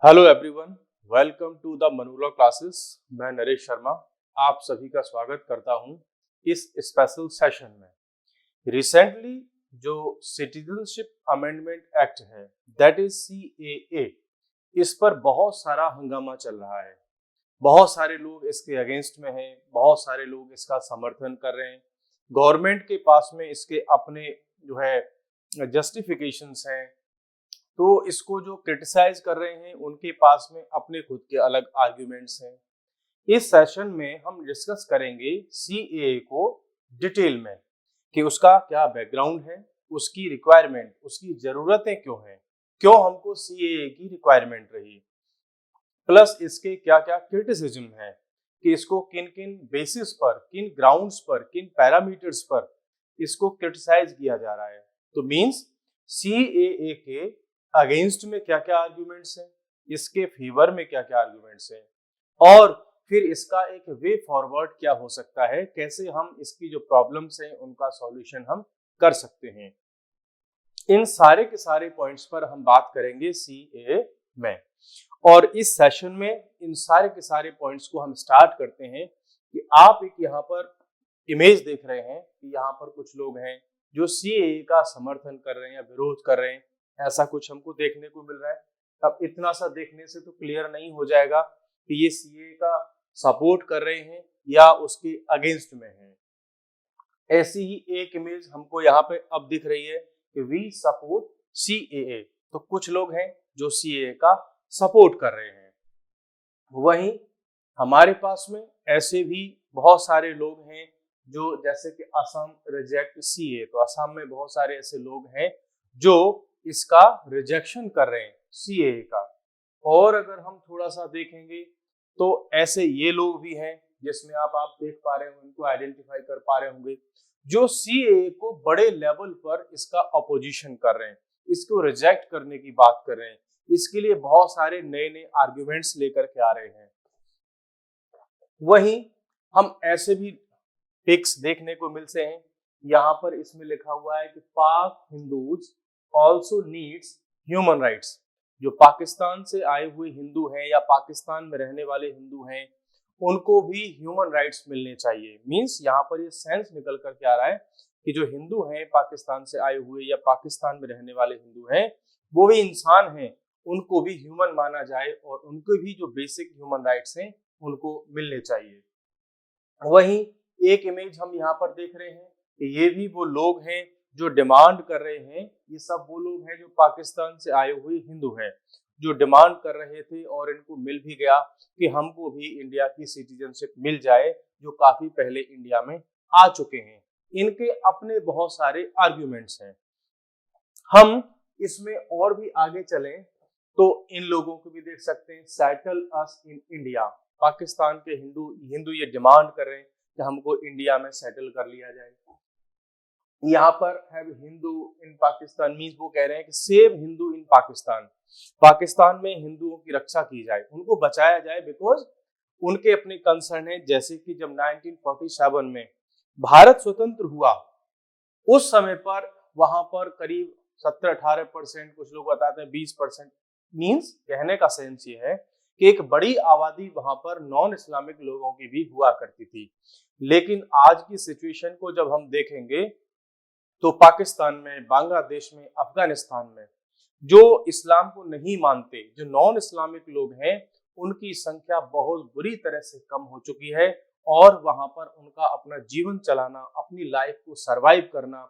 Hello everyone, welcome to the मनोरल classes. मैं नरेश शर्मा आप सभी का स्वागत करता हूं इस स्पेशल सेशन में। रिसेंटली जो सिटीजनशिप अमेंडमेंट एक्ट है, दैट इज CAA, इस पर बहुत सारा हंगामा चल रहा है। बहुत सारे लोग इसके अगेंस्ट में हैं, बहुत सारे लोग इसका समर्थन कर रहे हैं। गवर्नमेंट के पास में इसके अपने जो है जस्टिफिकेशंस हैं, तो इसको जो क्रिटिसाइज कर रहे हैं उनके पास में अपने खुद के अलग आर्ग्यूमेंट्स हैं। इस सेशन में हम डिस्कस करेंगे CAA को डिटेल में कि उसका क्या बैकग्राउंड है, उसकी रिक्वायरमेंट, उसकी जरूरतें क्यों हैं, क्यों हमको CAA की रिक्वायरमेंट रही, प्लस इसके क्या क्या क्रिटिसिज्म है कि इसको किन किन बेसिस पर, किन ग्राउंड्स पर, किन पैरामीटर्स पर इसको क्रिटिसाइज किया जा रहा है। तो मींस CAA के अगेंस्ट में क्या क्या आर्ग्यूमेंट्स हैं, इसके फेवर में क्या क्या आर्ग्यूमेंट्स हैं, और फिर इसका एक वे फॉरवर्ड क्या हो सकता है, कैसे हम इसकी जो प्रॉब्लम्स हैं उनका सॉल्यूशन हम कर सकते हैं। इन सारे के सारे पॉइंट्स पर हम बात करेंगे CAA में। और इस सेशन में इन सारे के सारे पॉइंट्स को हम स्टार्ट करते हैं कि आप एक यहाँ पर इमेज देख रहे हैं कि यहाँ पर कुछ लोग हैं जो CAA का समर्थन कर रहे हैं या विरोध कर रहे हैं, ऐसा कुछ हमको देखने को मिल रहा है। अब इतना सा देखने से तो क्लियर नहीं हो जाएगा कि ये CAA का सपोर्ट कर रहे हैं या उसके अगेंस्ट में हैं। ऐसी ही एक इमेज हमको यहाँ पे अब दिख रही है कि वी सपोर्ट CAA। तो कुछ लोग हैं जो CAA का सपोर्ट कर रहे हैं। वहीं हमारे पास में ऐसे भी बहुत सारे लोग हैं जो, जैसे कि असम रिजेक्ट CAA, तो असम में बहुत सारे ऐसे लोग हैं जो इसका रिजेक्शन कर रहे हैं CAA का। और अगर हम थोड़ा सा देखेंगे तो ऐसे ये लोग भी हैं जिसमें आप देख पा रहे होंगे, उनको आइडेंटिफाई कर पा रहे होंगे, जो CAA को बड़े लेवल पर इसका अपोजिशन कर रहे हैं, इसको रिजेक्ट करने की बात कर रहे हैं, इसके लिए बहुत सारे नए नए आर्ग्यूमेंट्स लेकर के आ रहे हैं। वहीं हम ऐसे भी पिक्स देखने को मिलते हैं, यहाँ पर इसमें लिखा हुआ है कि पाक Hindus also needs human rights. जो पाकिस्तान से आए हुए हिंदू हैं या पाकिस्तान में रहने वाले हिंदू हैं, उनको भी ह्यूमन राइट्स मिलने चाहिए। मींस यहाँ पर ये सेंस निकल करके आ रहा है कि जो हिंदू हैं पाकिस्तान से आए हुए या पाकिस्तान में रहने वाले हिंदू हैं, वो भी इंसान हैं, उनको भी ह्यूमन माना जाए और उनको भी जो बेसिक ह्यूमन राइट्स हैं उनको मिलने चाहिए। वहीं एक इमेज हम यहाँ पर देख रहे हैं कि ये भी वो लोग हैं जो डिमांड कर रहे हैं, ये सब वो लोग हैं जो पाकिस्तान से आए हुए हिंदू हैं जो डिमांड कर रहे थे और इनको मिल भी गया कि हमको भी इंडिया की सिटीजनशिप मिल जाए, जो काफी पहले इंडिया में आ चुके हैं। इनके अपने बहुत सारे आर्ग्यूमेंट्स हैं। हम इसमें और भी आगे चलें तो इन लोगों को भी देख सकते हैं, settle us in India. Pakistan के हिंदू हिंदू ये डिमांड कर रहे हैं कि हमको इंडिया में सेटल कर लिया जाए। यहाँ पर है हिंदू इन पाकिस्तान, मींस वो कह रहे हैं कि सेव हिंदू इन पाकिस्तान। पाकिस्तान में हिंदुओं की रक्षा की जाए, उनको बचाया जाए, बिकॉज उनके अपने कंसर्न है। जैसे कि जब 1947 में भारत स्वतंत्र हुआ, उस समय पर वहां पर करीब 17-18%, कुछ लोग बताते हैं 20%। मींस कहने का सेंस ये है कि एक बड़ी आबादी वहां पर नॉन इस्लामिक लोगों की भी हुआ करती थी। लेकिन आज की सिचुएशन को जब हम देखेंगे तो पाकिस्तान में, बांग्लादेश में, अफगानिस्तान में जो इस्लाम को नहीं मानते, जो नॉन इस्लामिक लोग हैं, उनकी संख्या बहुत बुरी तरह से कम हो चुकी है। और वहां पर उनका अपना जीवन चलाना, अपनी लाइफ को सरवाइव करना,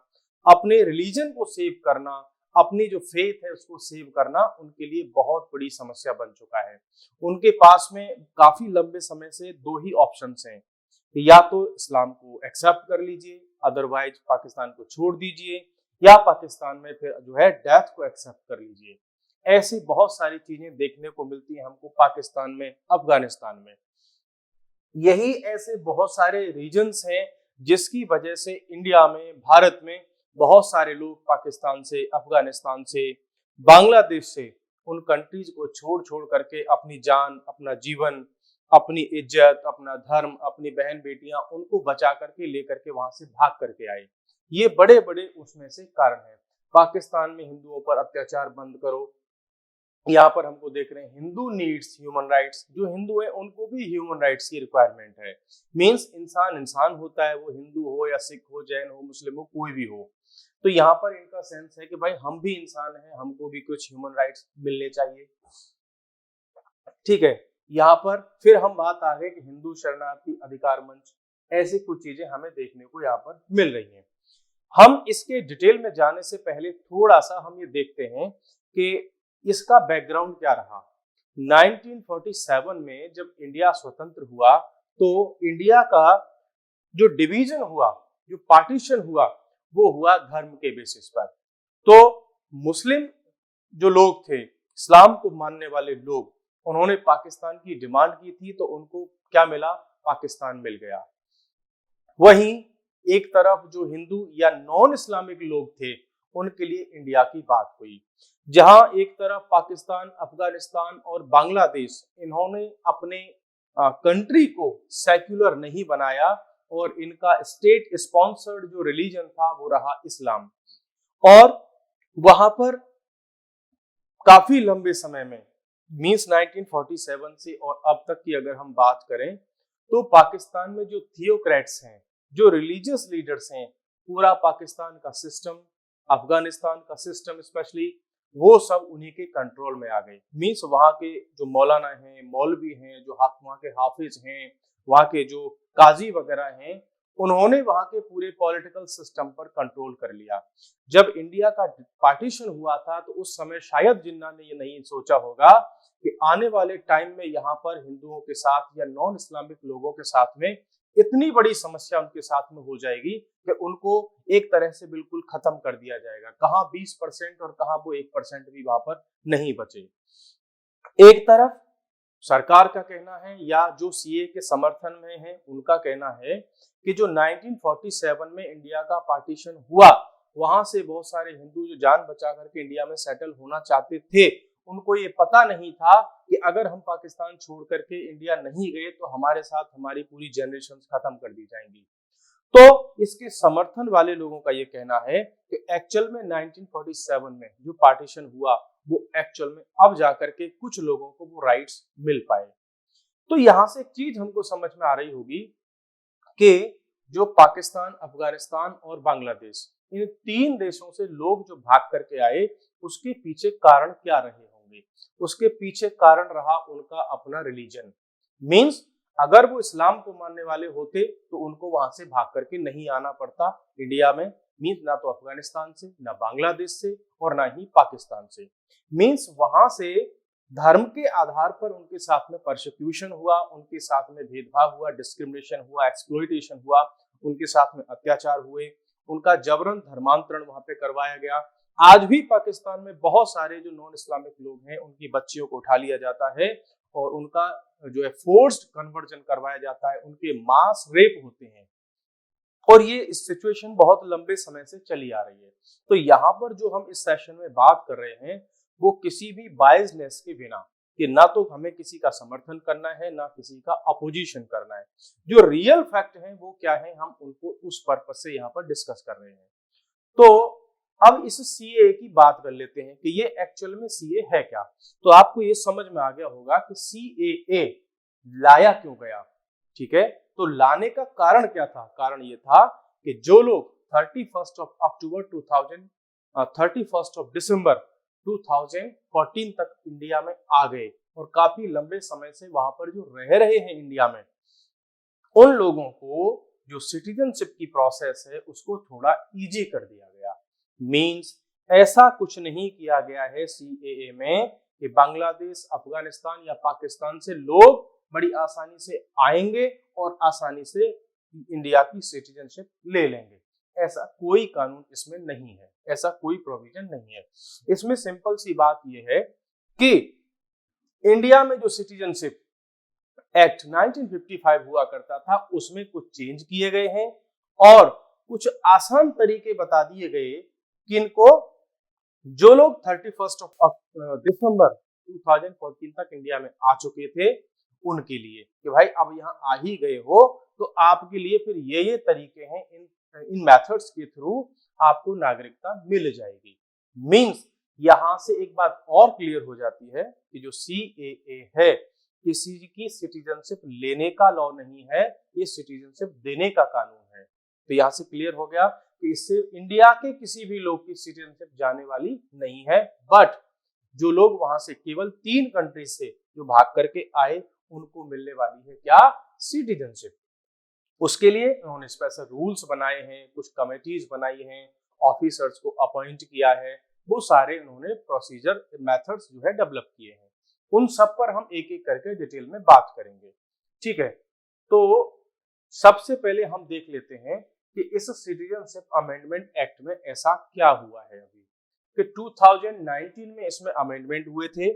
अपने रिलीजन को सेव करना, अपनी जो फेथ है उसको सेव करना उनके लिए बहुत बड़ी समस्या बन चुका है। उनके पास में काफी लंबे समय से दो ही ऑप्शंस हैं, या तो इस्लाम को एक्सेप्ट कर लीजिए, अदरवाइज पाकिस्तान को छोड़ दीजिए, या पाकिस्तान में फिर जो है डेथ को एक्सेप्ट कर लीजिए। ऐसी बहुत सारी चीजें देखने को मिलती हैं हमको पाकिस्तान में, अफगानिस्तान में। यही ऐसे बहुत सारे रीजन्स हैं जिसकी वजह से इंडिया में, भारत में बहुत सारे लोग पाकिस्तान से, अफगानिस्तान से, बांग्लादेश से, उन कंट्रीज को छोड़ छोड़ करके अपनी जान, अपना जीवन, अपनी इज्जत, अपना धर्म, अपनी बहन बेटियां, उनको बचा करके लेकर के वहां से भाग करके आए। ये बड़े बड़े उसमें से कारण है। पाकिस्तान में हिंदुओं पर अत्याचार बंद करो, यहाँ पर हमको देख रहे हैं हिंदू नीड्स ह्यूमन राइट्स, जो हिंदू है उनको भी ह्यूमन राइट्स की रिक्वायरमेंट है। मींस इंसान इंसान होता है, वो हिंदू हो या सिख हो, जैन हो, मुस्लिम हो, कोई भी हो। तो यहाँ पर इनका सेंस है कि भाई हम भी इंसान हैं, हमको भी कुछ ह्यूमन राइट्स मिलने चाहिए। ठीक है, यहाँ पर फिर हम बात आ गए कि हिंदू शरणार्थी अधिकार मंच, ऐसी कुछ चीजें हमें देखने को यहाँ पर मिल रही हैं। हम इसके डिटेल में जाने से पहले थोड़ा सा हम ये देखते हैं कि इसका बैकग्राउंड क्या रहा। 1947 में जब इंडिया स्वतंत्र हुआ तो इंडिया का जो डिवीजन हुआ, जो पार्टीशन हुआ, वो हुआ धर्म के बेसिस पर। तो मुस्लिम जो लोग थे, इस्लाम को मानने वाले लोग, उन्होंने पाकिस्तान की डिमांड की थी, तो उनको क्या मिला? पाकिस्तान मिल गया। वहीं एक तरफ जो हिंदू या नॉन इस्लामिक लोग थे, उनके लिए इंडिया की बात हुई। जहां एक तरफ पाकिस्तान, अफगानिस्तान और बांग्लादेश, इन्होंने अपने कंट्री को सेक्युलर नहीं बनाया और इनका स्टेट स्पॉन्सर्ड जो रिलीजन था वो रहा इस्लाम। और वहां पर काफी लंबे समय में, मींस 1947 से और अब तक की अगर हम बात करें, तो पाकिस्तान में जो थियोक्रेट्स हैं, जो रिलीजियस लीडर्स हैं, पूरा पाकिस्तान का सिस्टम, अफगानिस्तान का सिस्टम स्पेशली, वो सब उन्हीं के कंट्रोल में आ गए। मींस वहाँ के जो मौलाना हैं, मौलवी हैं, जो वहाँ के हाफिज हैं, वहाँ के जो काजी वगैरह हैं, उन्होंने वहाँ के पूरे पॉलिटिकल सिस्टम पर कंट्रोल कर लिया। जब इंडिया का पार्टीशन हुआ था तो उस समय शायद जिन्ना ने ये नहीं सोचा होगा कि आने वाले टाइम में यहाँ पर हिंदुओं के साथ या नॉन इस्लामिक लोगों के साथ में इतनी बड़ी समस्या उनके साथ में हो जाएगी कि उनको एक तरह से बिल्कुल खत्म कर दिया जाएगा। कहाँ 20% और कहाँ वो 1% भी वहां पर नहीं बचे। एक तरफ सरकार का कहना है या जो सीए के समर्थन में है, उनका कहना है कि जो 1947 में इंडिया का पार्टीशन हुआ, वहां से बहुत सारे हिंदू जो जान बचा करके इंडिया में सेटल होना चाहते थे, उनको ये पता नहीं था कि अगर हम पाकिस्तान छोड़ करके इंडिया नहीं गए तो हमारे साथ हमारी पूरी जनरेशन खत्म कर दी जाएंगी। तो इसके समर्थन वाले लोगों का ये कहना है कि एक्चुअल में 1947 में जो पार्टीशन हुआ, वो एक्चुअल में अब जाकर के कुछ लोगों को वो राइट्स मिल पाए। तो यहां से एक चीज हमको समझ में आ रही होगी कि जो पाकिस्तान, अफगानिस्तान और बांग्लादेश, इन 3 देशों से लोग जो भाग करके आए, उसके पीछे कारण क्या रहे होंगे? उसके पीछे कारण रहा उनका अपना रिलीजन। मींस अगर वो इस्लाम को मानने वाले होते तो उनको वहां से भाग करके नहीं आना पड़ता इंडिया में। मींस ना तो अफगानिस्तान से, ना बांग्लादेश से और ना ही पाकिस्तान से। मींस वहां से धर्म के आधार पर उनके साथ में परसिक्यूशन हुआ, उनके साथ में भेदभाव हुआ, डिस्क्रिमिनेशन हुआ, एक्सप्लॉइटेशन हुआ, उनके साथ में अत्याचार हुए, उनका जबरन धर्मांतरण वहां पे करवाया गया। आज भी पाकिस्तान में बहुत सारे जो नॉन इस्लामिक लोग हैं, उनकी बच्चियों को उठा लिया जाता है और उनका जो है फोर्स्ड कन्वर्जन करवाया जाता है, उनके मास रेप होते हैं। और ये सिचुएशन बहुत लंबे समय से चली आ रही है। तो यहाँ पर जो हम इस सेशन में बात कर रहे हैं, वो किसी भी बायसनेस के बिना, कि ना तो हमें किसी का समर्थन करना है ना किसी का अपोजिशन करना है। जो रियल फैक्ट है वो क्या है, हम उनको उस पर्पस से यहाँ पर डिस्कस कर रहे हैं। तो अब इस सीए की बात कर लेते हैं कि ये एक्चुअल में सीए है क्या। तो आपको ये समझ में आ गया होगा कि सीएए लाया क्यों गया। ठीक है, तो लाने का कारण क्या था? कारण ये था कि जो लोग 31 दिसंबर 2014 तक इंडिया में आ गए और काफी लंबे समय से वहां पर जो रह रहे हैं इंडिया में, उन लोगों को जो सिटीजनशिप की प्रोसेस है उसको थोड़ा इजी कर दिया गया। मींस ऐसा कुछ नहीं किया गया है सीएए में कि बांग्लादेश, अफगानिस्तान या पाकिस्तान से लोग बड़ी आसानी से आएंगे और आसानी से इंडिया की सिटीजनशिप ले लेंगे। ऐसा कोई कानून इसमें नहीं है, ऐसा कोई प्रोविजन नहीं है। इसमें सिंपल सी बात यह है कि इंडिया में जो सिटीजनशिप एक्ट 1955 हुआ करता था, उसमें कुछ चेंज किए गए हैं और कुछ आसान तरीके बता दिए गए कि इनको जो लोग 31 दिसंबर 2014 तक इंडिया में आ चुके थे उनके लिए, कि भाई अब यहाँ आ ही गए हो तो आपके लिए फिर ये तरीके हैं, इन मेथड्स के थ्रू आपको नागरिकता मिल जाएगी। मींस यहां से एक बात और क्लियर हो जाती है कि जो CAA है किसी की सिटीजनशिप लेने का लॉ नहीं है, ये सिटीजनशिप देने का कानून है। तो यहाँ से क्लियर हो गया कि इससे इंडिया के किसी भी लोग की सिटीजनशिप जाने वाली नहीं है, बट जो लोग वहां से केवल 3 कंट्री से जो भाग करके आए उनको मिलने वाली है क्या, सिटीजनशिप। उसके लिए उन्होंने स्पेशल रूल्स बनाए हैं, कुछ कमेटीज बनाई हैं, ऑफिसर्स को अपॉइंट किया है, वो सारे उन्होंने प्रोसीजर मेथड्स जो है डेवलप किए हैं। उन सब पर हम एक एक करके डिटेल में बात करेंगे, ठीक है। तो सबसे पहले हम देख लेते हैं कि इस सिटीजनशिप अमेंडमेंट एक्ट में ऐसा क्या हुआ है अभी कि 2019 में इसमें अमेंडमेंट हुए थे।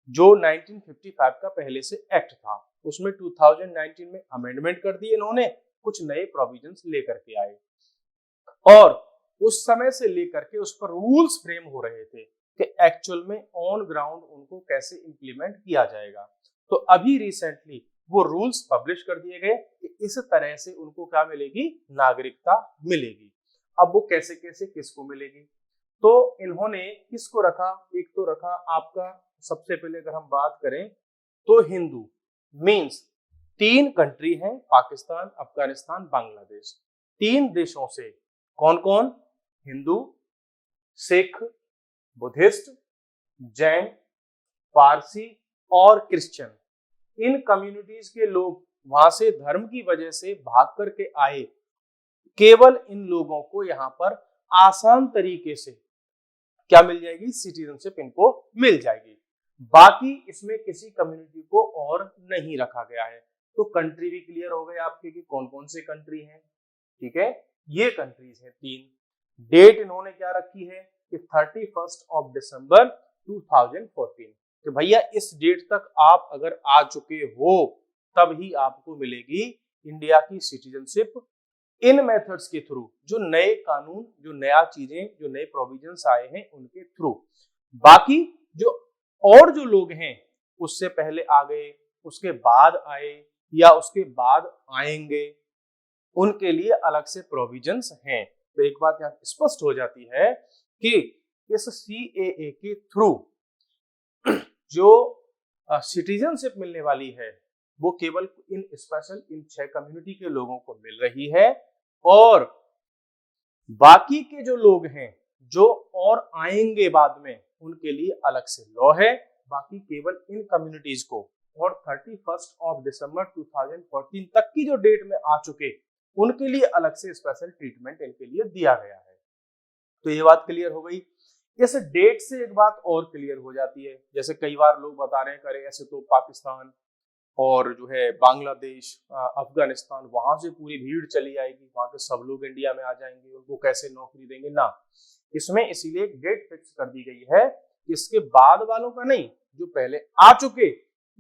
जो 1955 का पहले से एक्ट था उसमें 2019 में अमेंडमेंट कर दिए इन्होंने, कुछ नए प्रोविजंस लेकर के आए और उस समय से लेकर के उस पर रूल्स फ्रेम हो रहे थे कि एक्चुअल में ऑन ग्राउंड उनको कैसे इंप्लीमेंट किया जाएगा। तो अभी रिसेंटली वो रूल्स पब्लिश कर दिए गए कि इस तरह से उनको क्या मिलेगी, नागरिकता मिलेगी। अब वो कैसे कैसे किसको मिलेगी, तो इन्होंने किसको रखा, एक तो रखा आपका सबसे पहले अगर हम बात करें तो हिंदू, मींस 3 कंट्री हैं, पाकिस्तान, अफगानिस्तान, बांग्लादेश। 3 देशों से कौन कौन, हिंदू, सिख, बुद्धिस्ट, जैन, पारसी और क्रिश्चियन, इन कम्युनिटीज के लोग वहां से धर्म की वजह से भाग करके आए। केवल इन लोगों को यहाँ पर आसान तरीके से क्या मिल जाएगी, सिटीजनशिप इनको मिल जाएगी। बाकी इसमें किसी कम्युनिटी को और नहीं रखा गया है। तो कंट्री भी क्लियर हो गए आपके कि कौन कौन से कंट्री हैं, ठीक है। ये कंट्रीज हैं 3। डेट इन्होंने क्या रखी है कि 31 दिसंबर 2014 कि भैया इस डेट तक आप अगर आ चुके हो तब ही आपको मिलेगी इंडिया की सिटीजनशिप, इन मेथड्स के थ्रू, जो नए कानून, जो नया चीजें, जो नए प्रोविजंस आए हैं उनके थ्रू। बाकी जो और जो लोग हैं उससे पहले आ गए, उसके बाद आए या उसके बाद आएंगे, उनके लिए अलग से प्रोविजंस हैं। तो एक बात यहाँ स्पष्ट हो जाती है कि इस CAA के थ्रू जो सिटीजनशिप मिलने वाली है वो केवल इन स्पेशल इन 6 कम्युनिटी के लोगों को मिल रही है और बाकी के जो लोग हैं जो और आएंगे बाद में उनके लिए अलग से लॉ है। बाकी केवल इन कम्युनिटीज को और 31 दिसंबर 2014 तक की जो डेट में आ चुके उनके लिए अलग से स्पेशल ट्रीटमेंट इनके लिए दिया गया है। तो ये बात क्लियर हो गई। इस डेट से एक बात और क्लियर हो जाती है, जैसे कई बार लोग बता रहे हैं करे ऐसे तो पाकिस्तान और जो है बांग्लादेश, अफगानिस्तान, वहां से पूरी भीड़ चली आएगी, वहां के सब लोग इंडिया में आ जाएंगे, उनको कैसे नौकरी देंगे ना। इसमें इसीलिए एक डेट फिक्स कर दी गई है, इसके बाद वालों का नहीं, जो पहले आ चुके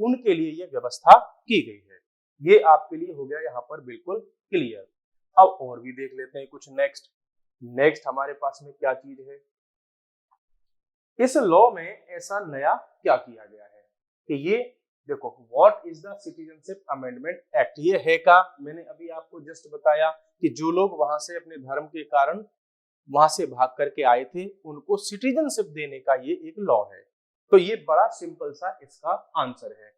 उनके लिए ये व्यवस्था की गई है। ये आपके लिए हो गया यहाँ पर बिल्कुल क्लियर। अब और भी देख लेते हैं कुछ नेक्स्ट हमारे पास में क्या चीज है। इस लॉ में ऐसा नया क्या किया गया है कि ये देखो, what is the citizenship amendment act, ये है का मैंने अभी आपको जस्ट बताया कि जो लोग वहां से अपने धर्म के कारण वहां से भाग करके आए थे उनको सिटीजनशिप देने का ये एक लॉ है। तो ये बड़ा सिंपल सा इसका आंसर है।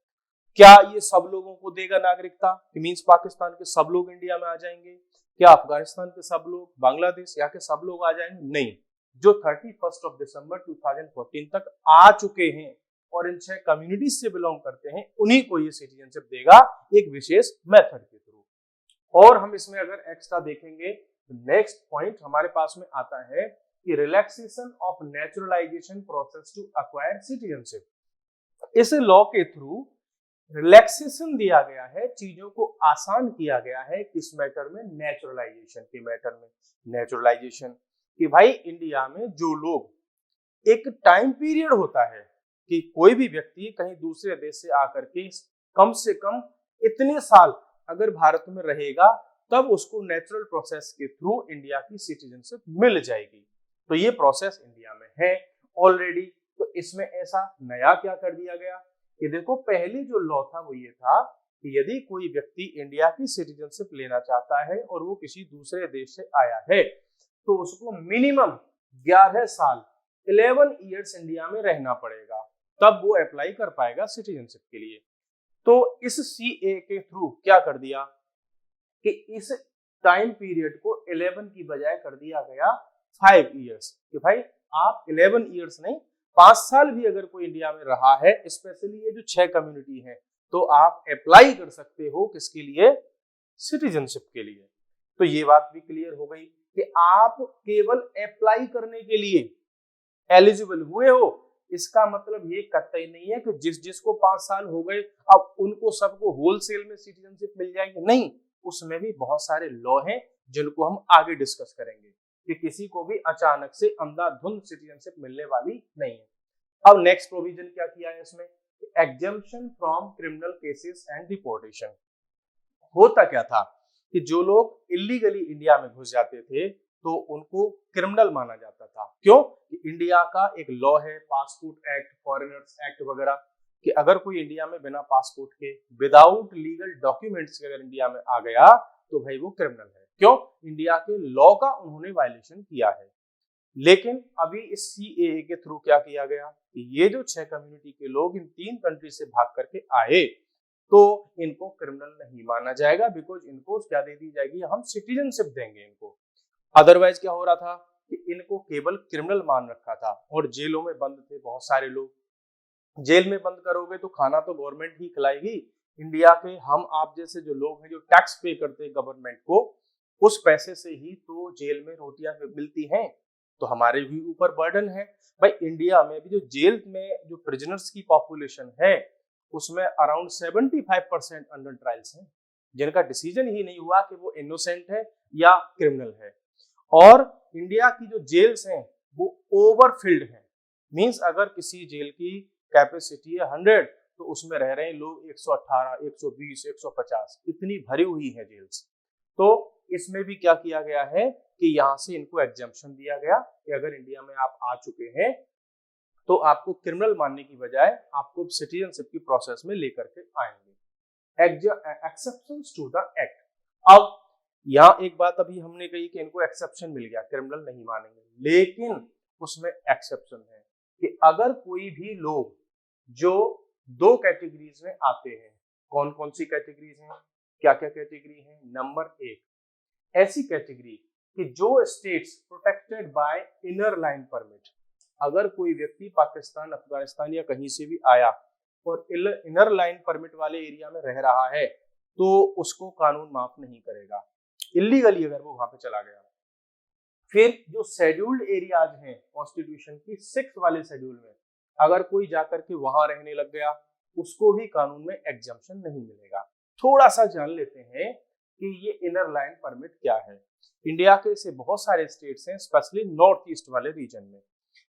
क्या ये सब लोगों को देगा नागरिकता, मींस पाकिस्तान के सब लोग इंडिया में आ जाएंगे? क्या अफगानिस्तान के सब लोग, बांग्लादेश यहाँ के सब लोग आ जाएंगे? नहीं, जो 31 दिसंबर 2014 तक आ चुके हैं और इन 6 कम्युनिटीज से बिलोंग करते हैं उन्हीं को ये सिटीजनशिप देगा एक विशेष मेथड के थ्रू। और हम इसमें अगर एक्स्ट्रा देखेंगे तो नेक्स्ट पॉइंट हमारे पास में आता है कि relaxation of naturalization process to acquire citizenship. इस लॉ के थ्रू रिलैक्सेशन दिया गया है, चीजों को आसान किया गया है। किस मैटर में? नेचुरलाइजेशन के मैटर में। नेचुरलाइजेशन कि भाई इंडिया में जो लोग, एक टाइम पीरियड होता है कि कोई भी व्यक्ति कहीं दूसरे देश से आकर के कम से कम इतने साल अगर भारत में रहेगा तब उसको नेचुरल प्रोसेस के थ्रू इंडिया की सिटीजनशिप मिल जाएगी। तो ये प्रोसेस इंडिया में है ऑलरेडी। तो इसमें ऐसा नया क्या कर दिया गया कि देखो, पहले जो लॉ था वो ये था कि यदि कोई व्यक्ति इंडिया की सिटीजनशिप लेना चाहता है और वो किसी दूसरे देश से आया है तो उसको मिनिमम 11 साल 11 ईयर्स इंडिया में रहना पड़ेगा, तब वो अप्लाई कर पाएगा सिटीजनशिप के लिए। तो इस सीए के थ्रू क्या कर दिया कि इस टाइम पीरियड को 11 की बजाय कर दिया गया 5 ईयर्स, कि भाई आप 11 ईयर्स नहीं 5 साल भी अगर कोई इंडिया में रहा है, स्पेशली ये जो 6 कम्युनिटी है, तो आप अप्लाई कर सकते हो किसके लिए, सिटीजनशिप के लिए। तो ये बात भी क्लियर हो गई कि आप केवल अप्लाई करने के लिए एलिजिबल हुए हो, इसका मतलब ये कतई नहीं है कि जिसको 5 साल हो गए अब उनको सबको होलसेल में सिटीजनशिप मिल जाएगी, नहीं, उसमें भी बहुत सारे लॉ हैं जिनको हम आगे डिस्कस करेंगे कि किसी को भी अचानक से अंधाधुंध सिटीजनशिप मिलने वाली नहीं है। अब नेक्स्ट प्रोविजन क्या किया है इसमें, exemption from criminal cases and deportation. होता क्या था कि जो लोग इलीगली इंडिया में घुस जाते थे तो उनको क्रिमिनल माना जाता था। क्यों? कि इंडिया का एक लॉ है, पासपोर्ट एक्ट, फॉरेनर्स एक्ट वगैरह, कि अगर कोई इंडिया में बिना पासपोर्ट के विदाउट लीगल डॉक्यूमेंट्स के अगर इंडिया में आ गया तो भाई वो क्रिमिनल है। क्यों? इंडिया के लॉ का उन्होंने वायलेशन किया है। लेकिन अभी इस सीएए के थ्रू क्या किया गया कि ये जो 6 कम्युनिटी के लोग इन 3 कंट्री से भाग करके आए तो इनको क्रिमिनल नहीं माना जाएगा, बिकॉज इनको क्या दे दी जाएगी, हम सिटीजनशिप देंगे इनको। अदरवाइज क्या हो रहा था कि इनको केवल क्रिमिनल मान रखा था और जेलों में बंद थे बहुत सारे लोग। जेल में बंद करोगे तो खाना तो गवर्नमेंट ही खिलाएगी। इंडिया के हम आप जैसे जो लोग हैं जो टैक्स पे करते हैं गवर्नमेंट को, उस पैसे से ही तो जेल में रोटियां मिलती हैं, तो हमारे भी ऊपर बर्डन है। भाई इंडिया में भी जो जेल में जो प्रिजनर्स की पॉपुलेशन है उसमें अराउंड 75% अंडर ट्रायल्स हैं, जिनका डिसीजन ही नहीं हुआ कि वो इनोसेंट है या क्रिमिनल है। और इंडिया की जो जेल्स हैं वो ओवरफिल्ड हैं, मींस अगर किसी जेल की कैपेसिटी है 100 तो उसमें रह रहे हैं लोग 118, 120, 150, इतनी भरी हुई है जेल्स। तो इसमें भी क्या किया गया है कि यहाँ से इनको एग्जम्पशन दिया गया कि अगर इंडिया में आप आ चुके हैं तो आपको क्रिमिनल मानने की बजाय आपको सिटीजनशिप की प्रोसेस में लेकर के आएंगे। Exceptions to the act. अब यहाँ एक बात अभी हमने कही कि इनको एक्सेप्शन मिल गया, क्रिमिनल नहीं मानेंगे, लेकिन उसमें एक्सेप्शन है कि अगर कोई भी लोग जो 2 कैटेगरीज में आते हैं, कौन कौन सी कैटेगरीज हैं, क्या क्या कैटेगरी है। नंबर 1 ऐसी कैटेगरी कि जो states protected by inner line permit, अगर कोई व्यक्ति पाकिस्तान, अफगानिस्तान या कहीं से भी आया और इनर लाइन परमिट वाले एरिया में रह रहा है तो उसको कानून माफ नहीं करेगा, इलीगली अगर वो वहां पे चला गया। फिर जो शेड्यूल्ड एरियाज हैं कॉन्स्टिट्यूशन की 6 वाले शेड्यूल में, अगर कोई जाकर के वहां रहने लग गया उसको भी कानून में एग्जम्पशन नहीं मिलेगा। थोड़ा सा जान लेते हैं कि ये इनर लाइन परमिट क्या है। इंडिया के ऐसे बहुत सारे स्टेट्स हैं, स्पेशली नॉर्थ ईस्ट वाले रीजन में,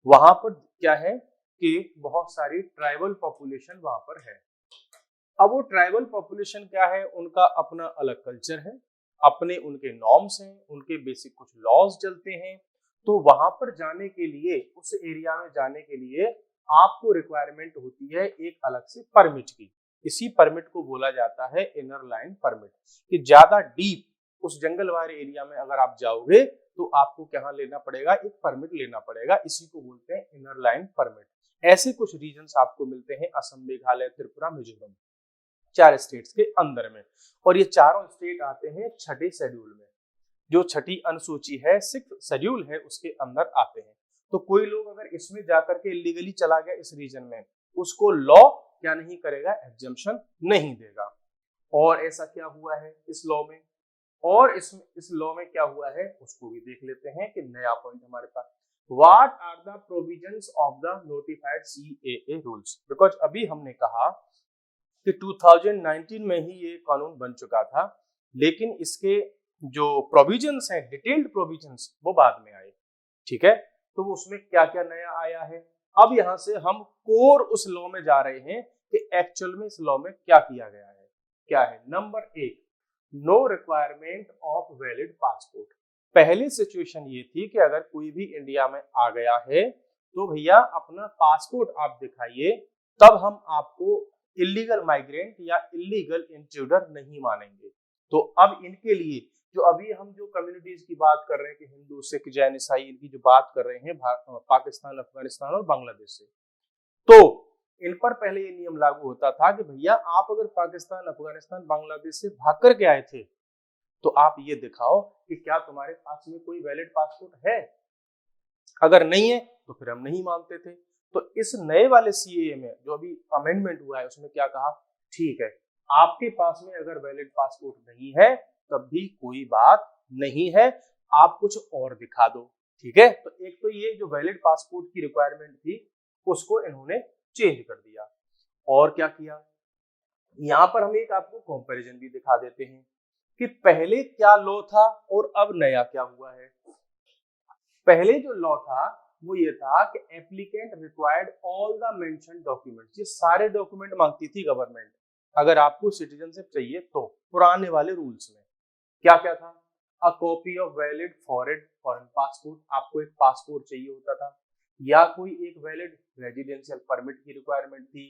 वहां पर क्या है कि बहुत सारी ट्राइबल पॉपुलेशन वहां पर है। अब वो ट्राइबल पॉपुलेशन क्या है, उनका अपना अलग कल्चर है, अपने उनके नॉर्म्स हैं, उनके बेसिक कुछ लॉज चलते हैं। तो वहां पर जाने के लिए, उस एरिया में जाने के लिए आपको रिक्वायरमेंट होती है एक अलग से परमिट की। इसी परमिट को बोला जाता है इनर लाइन परमिट। कि ज्यादा डीप उस जंगल वाले एरिया में अगर आप जाओगे तो आपको क्या लेना पड़ेगा, एक परमिट लेना पड़ेगा, इसी को बोलते हैं इनर लाइन परमिट। ऐसे कुछ रीजन्स आपको मिलते हैं असम, मेघालय, त्रिपुरा, मिजोरम, 4 स्टेट्स के अंदर में। और ये चारों स्टेट आते हैं 6ठे शेड्यूल में, जो 6ठी अनुसूची है, 6th शेड्यूल है, उसके अंदर आते हैं। तो कोई लोग अगर इसमें जाकर के इलीगली चला गया इस रीजन में, उसको लॉ क्या नहीं करेगा, एग्जम्पशन नहीं देगा। और ऐसा क्या हुआ है इस लॉ में, और इस लॉ में क्या हुआ है उसको भी देख लेते हैं कि नया पॉइंट हमारे पास। What are the provisions of the notified CAA rules. Because अभी हमने कहा कि 2019 में ही ये कानून बन चुका था, लेकिन इसके जो प्रोविजंस हैं, डिटेल्ड प्रोविजंस, वो बाद में आए। ठीक है, तो उसमें क्या क्या नया आया है। अब यहां से हम कोर उस लॉ में जा रहे हैं कि एक्चुअल में इस लॉ में क्या किया गया है। क्या है? Number 1, no requirement of valid passport. पहली सिचुएशन ये थी कि अगर कोई भी इंडिया में आ गया है तो भैया अपना पासपोर्ट आप दिखाइए, तब हम आपको इलीगल माइग्रेंट या इलीगल इंट्रूडर नहीं मानेंगे। तो अब इनके लिए जो अभी हम जो कम्युनिटीज की बात कर रहे हैं कि हिंदू, सिख, जैन, ईसाई, इनकी जो बात कर रहे हैं पाकिस्तान, अफगानिस्तान और बांग्लादेश से, तो इन पर पहले ये नियम लागू होता था कि भैया आप अगर पाकिस्तान, अफगानिस्तान, बांग्लादेश से भाग करके आए थे तो आप ये दिखाओ कि क्या तुम्हारे पास में कोई वैलिड पासपोर्ट है। अगर नहीं है तो फिर हम नहीं मानते थे। तो इस नए वाले सीएए में जो अभी अमेंडमेंट हुआ है उसमें क्या कहा, ठीक है आपके पास में अगर वैलिड पासपोर्ट नहीं है तब भी कोई बात नहीं है, आप कुछ और दिखा दो। ठीक है, तो एक तो ये जो वैलिड पासपोर्ट की रिक्वायरमेंट थी उसको इन्होंने चेंज कर दिया। और क्या किया, यहां पर हम एक आपको कंपैरिजन भी दिखा देते हैं कि पहले क्या लॉ था और अब नया क्या हुआ है। पहले जो लॉ था वो ये था कि applicant required all the mention documents, ये सारे डॉक्यूमेंट मांगती थी गवर्नमेंट अगर आपको सिटीजनशिप चाहिए तो। पुराने वाले रूल्स में क्या क्या था, a copy of valid foreign passport, आपको एक पासपोर्ट चाहिए होता था, या कोई एक वैलिड रेजिडेंशियल परमिट की रिक्वायरमेंट थी,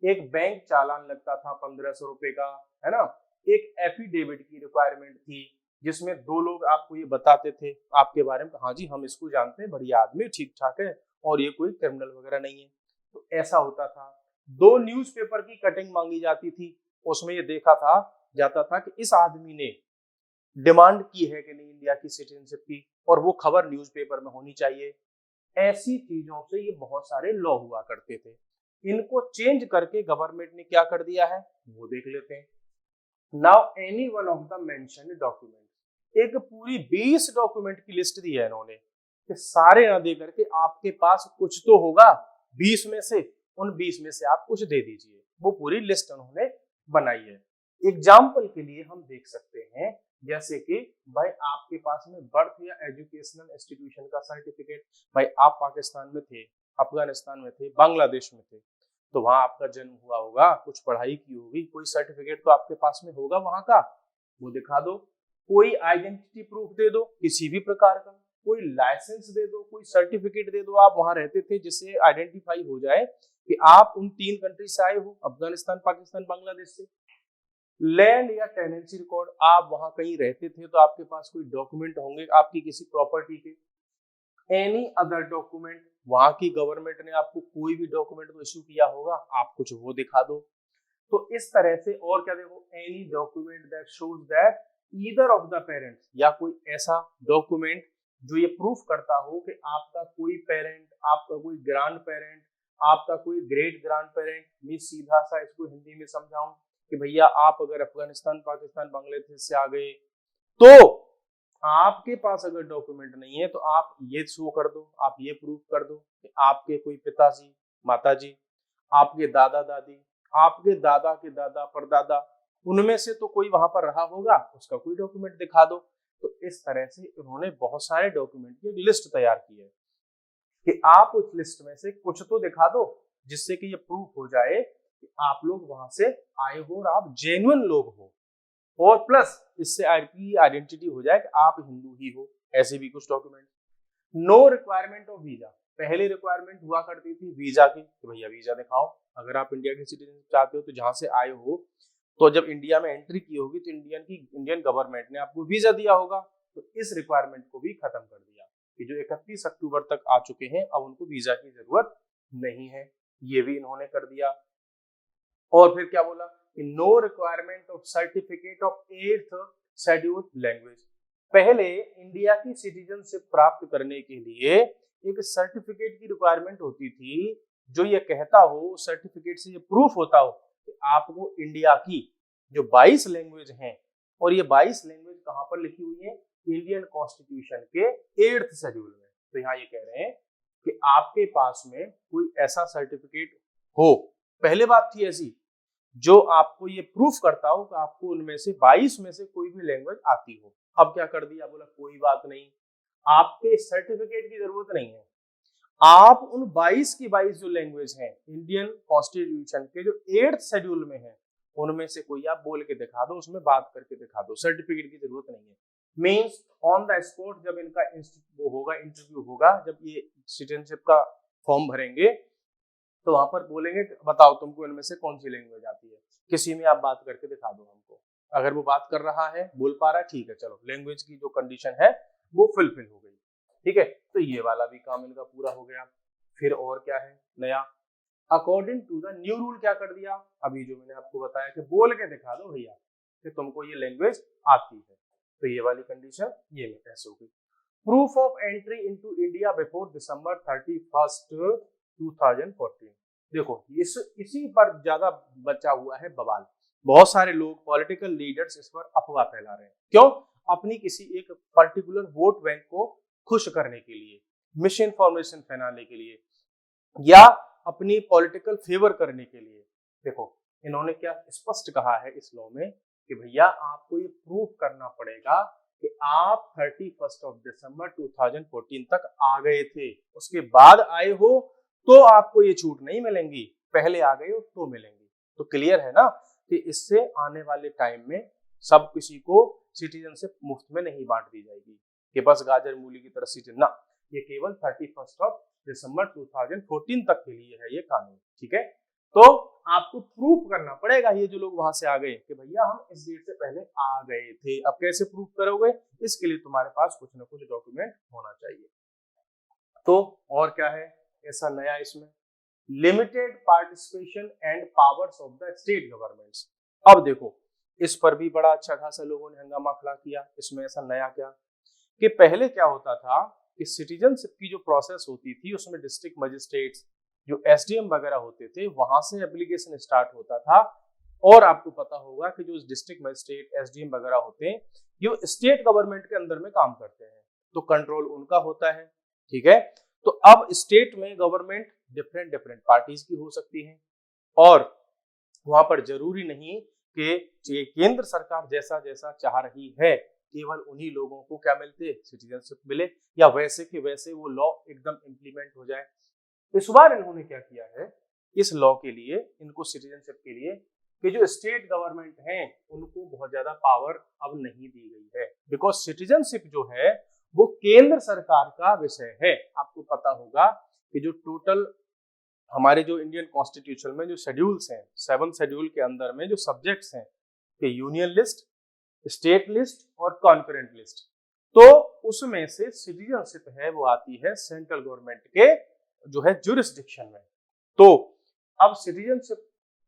एक बैंक चालान लगता था 1500 रुपए का, है ना, एक एफिडेविट की रिक्वायरमेंट थी जिसमें दो लोग आपको ये बताते थे आपके बारे में, हाँ जी हम इसको जानते हैं, बढ़िया आदमी, ठीक ठाक है और ये कोई क्रिमिनल वगैरह नहीं है। तो ऐसा होता था। दो न्यूज़पेपर की कटिंग मांगी जाती थी, उसमें ये देखा था जाता था कि इस आदमी ने डिमांड की है कि नहीं इंडिया की सिटीजनशिप की, और वो खबर न्यूज़पेपर में होनी चाहिए। ऐसी चीजों से ये बहुत सारे लॉ हुआ करते थे। इनको चेंज करके गवर्नमेंट ने क्या कर दिया है वो देख लेते हैं। Now any one of the mentioned document, एक पूरी 20 डॉक्यूमेंट की लिस्ट दी है इन्होंने कि सारे ना दे करके आपके पास कुछ तो होगा 20 में से, उन 20 में से आप कुछ दे दीजिए। वो पूरी लिस्ट उन्होंने बनाई है। एग्जाम्पल के लिए हम देख सकते हैं जैसे कि भाई आपके पास में बर्थ या एजुकेशनल इंस्टीट्यूशन का सर्टिफिकेट, भाई आप पाकिस्तान में थे, अफगानिस्तान में थे, बांग्लादेश में थे, तो वहां आपका जन्म हुआ होगा, कुछ पढ़ाई की होगी, कोई सर्टिफिकेट तो आपके पास में होगा वहां का, वो दिखा दो। कोई आइडेंटिटी प्रूफ दे दो किसी भी प्रकार का, कोई लाइसेंस दे दो, कोई सर्टिफिकेट दे दो, आप वहां रहते थे जिससे आइडेंटिफाई हो जाए कि आप उन 3 कंट्री से आए हो, अफगानिस्तान, पाकिस्तान, बांग्लादेश से। लैंड या टेनेंसी रिकॉर्ड, आप वहां कहीं रहते थे तो आपके पास कोई डॉक्यूमेंट होंगे आपकी किसी प्रॉपर्टी के। एनी अदर डॉक्यूमेंट, वहां की गवर्नमेंट ने आपको कोई भी डॉक्यूमेंट तो इश्यू किया होगा, आप कुछ वो दिखा दो। तो इस तरह से, और क्या देखो, any document that shows that either of the parents, या कोई ऐसा डॉक्यूमेंट जो ये प्रूफ करता हो कि आपका कोई पेरेंट, आपका कोई ग्रैंड पेरेंट, आपका कोई ग्रेट ग्रैंड पेरेंट, मैं सीधा सा इसको हिंदी में समझाऊं कि भैया आप अगर अफगानिस्तान, पाकिस्तान, बांग्लादेश से आ गए तो आपके पास अगर डॉक्यूमेंट नहीं है तो आप ये शो कर दो, आप ये प्रूफ कर दो कि आपके कोई पिताजी, माताजी, आपके दादा दादी, आपके दादा के दादा परदादा, उनमें से तो कोई वहां पर रहा होगा, उसका कोई डॉक्यूमेंट दिखा दो। तो इस तरह से उन्होंने बहुत सारे डॉक्यूमेंट की एक लिस्ट तैयार की है कि आप उस लिस्ट में से कुछ तो दिखा दो जिससे कि ये प्रूफ हो जाए कि आप लोग वहां से आए हो और आप जेन्युइन लोग हो, और प्लस इससे आपकी आइडेंटिटी हो जाए कि आप हिंदू ही हो। ऐसे भी कुछ document. No requirement of visa, पहले रिक्वायरमेंट हुआ करती थी वीजा की कि भैया वीजा दिखाओ, अगर आप इंडिया की सिटीजनशिप चाहते हो तो जहां से आए हो, तो जब इंडिया में एंट्री की होगी तो इंडियन गवर्नमेंट ने आपको वीजा दिया होगा। तो इस रिक्वायरमेंट को भी खत्म कर दिया कि जो 31 अक्टूबर तक आ चुके हैं अब उनको वीजा की जरूरत नहीं है, ये भी इन्होंने कर दिया। और फिर क्या बोला कि no requirement of certificate of 8th schedule language, पहले इंडिया की सिटीजनशिप प्राप्त करने के लिए एक सर्टिफिकेट की रिक्वायरमेंट होती थी जो ये कहता हो, सर्टिफिकेट से ये प्रूफ होता हो कि आपको इंडिया की जो 22 लैंग्वेज हैं, और ये 22 लैंग्वेज कहां पर लिखी हुई है, इंडियन कॉन्स्टिट्यूशन के 8th शेड्यूल में। तो यहाँ ये कह रहे हैं कि आपके पास में कोई ऐसा सर्टिफिकेट हो, पहले बात थी ऐसी, जो आपको ये प्रूफ करता हो कि आपको उनमें से 22 में से कोई भी लैंग्वेज आती हो। अब क्या कर दिया, बोला कोई बात नहीं, आपके सर्टिफिकेट की जरूरत नहीं है, आप उन 22 की 22 जो लैंग्वेज हैं इंडियन कॉन्स्टिट्यूशन के जो 8th शेड्यूल में है, उनमें से कोई आप बोल के दिखा दो, उसमें बात करके दिखा दो, सर्टिफिकेट की जरूरत नहीं है। मींस ऑन द स्पॉट जब इनका वो होगा, इंटरव्यू होगा, जब ये सिटीजनशिप का फॉर्म भरेंगे तो वहां पर बोलेंगे बताओ तुमको इनमें से कौन सी लैंग्वेज आती है, किसी में आप बात करके दिखा दो हमको। अगर वो बात कर रहा है, बोल पा रहा है, ठीक है, चलो लैंग्वेज की जो कंडीशन है वो फुलफिल हो गई। ठीक है, तो ये वाला भी काम इनका पूरा हो गया। फिर और क्या है नया, according to the new rule क्या कर दिया, अभी जो मैंने आपको बताया कि बोल के दिखा दो भैया कि तुमको ये लैंग्वेज आती है, तो ये वाली कंडीशन ये में ऐसे हो गई। Proof of entry into India before December 31, 2014। देखो इसी पर ज्यादा बचा हुआ है बवाल। बहुत सारे लोग पॉलिटिकल लीडर्स इस पर अफवाह फैला रहे हैं, क्यों? अपनी किसी एक पर्टिकुलर वोट बैंक को खुश करने के लिए, मिस इन्फॉर्मेशन फैलाने के लिए, या अपनी पॉलिटिकल फेवर करने के लिए। देखो इन्होंने क्या स्पष्ट कहा है इस लॉ में कि भैया आपको ये प्रूफ करना पड़ेगा कि आप 31 दिसंबर 2014 तक आ गए थे, उसके बाद आए हो तो आपको ये छूट नहीं मिलेंगी, पहले आ गए हो तो मिलेंगी। तो क्लियर है ना कि इससे आने वाले टाइम में सब किसी को सिटीजनशिप मुफ्त में नहीं बांट दी जाएगी कि बस गाजर मूली की तरह सिटीजन ना, ये केवल 31 दिसंबर 2014 तक के लिए है ये कानून। ठीक है, तो आपको प्रूफ करना पड़ेगा ये जो लोग वहां से आ गए कि भैया हम इस डेट से पहले आ गए थे। अब कैसे प्रूफ करोगे, इसके लिए तुम्हारे पास कुछ ना कुछ डॉक्यूमेंट होना चाहिए। तो और क्या है ऐसा नया इसमें, limited participation and powers of the state governments. अब देखो इस पर भी बड़ा अच्छा खासा लोगों ने हंगामा खड़ा किया। इसमें ऐसा नया क्या कि पहले क्या होता था कि सिटीजनशिप की जो प्रोसेस होती थी उसमें डिस्ट्रिक्ट मजिस्ट्रेट्स जो एसडीएम वगैरह होते थे वहां से एप्लीकेशन स्टार्ट होता था। और आपको पता होगा कि जो डिस्ट्रिक्ट मजिस्ट्रेट एसडीएम वगैरह होते हैं ये स्टेट गवर्नमेंट के अंदर में काम करते हैं, तो कंट्रोल उनका होता है। ठीक है, तो अब स्टेट में गवर्नमेंट डिफरेंट डिफरेंट पार्टीज की हो सकती है और वहां पर जरूरी नहीं कि केंद्र सरकार जैसा जैसा चाह रही है केवल उन्हीं लोगों को क्या मिलते सिटीजनशिप मिले या वैसे के वैसे वो लॉ एकदम इम्प्लीमेंट हो जाए। इस बार इन्होंने क्या किया है इस लॉ के लिए, इनको सिटीजनशिप के लिए कि जो स्टेट गवर्नमेंट हैं उनको बहुत ज्यादा पावर अब नहीं दी गई है, बिकॉज सिटीजनशिप जो है वो केंद्र सरकार का विषय है। आपको पता होगा कि जो टोटल हमारे जो इंडियन कॉन्स्टिट्यूशन में जो शेड्यूल्स हैं 7 शेड्यूल के अंदर में जो सब्जेक्ट्स हैं कि यूनियन लिस्ट, स्टेट लिस्ट और कॉन्करेंट लिस्ट, तो उसमें से सिटीजनशिप है वो आती है सेंट्रल गवर्नमेंट के जो है जुरिस्डिक्शन में। तो अब सिटीजनशिप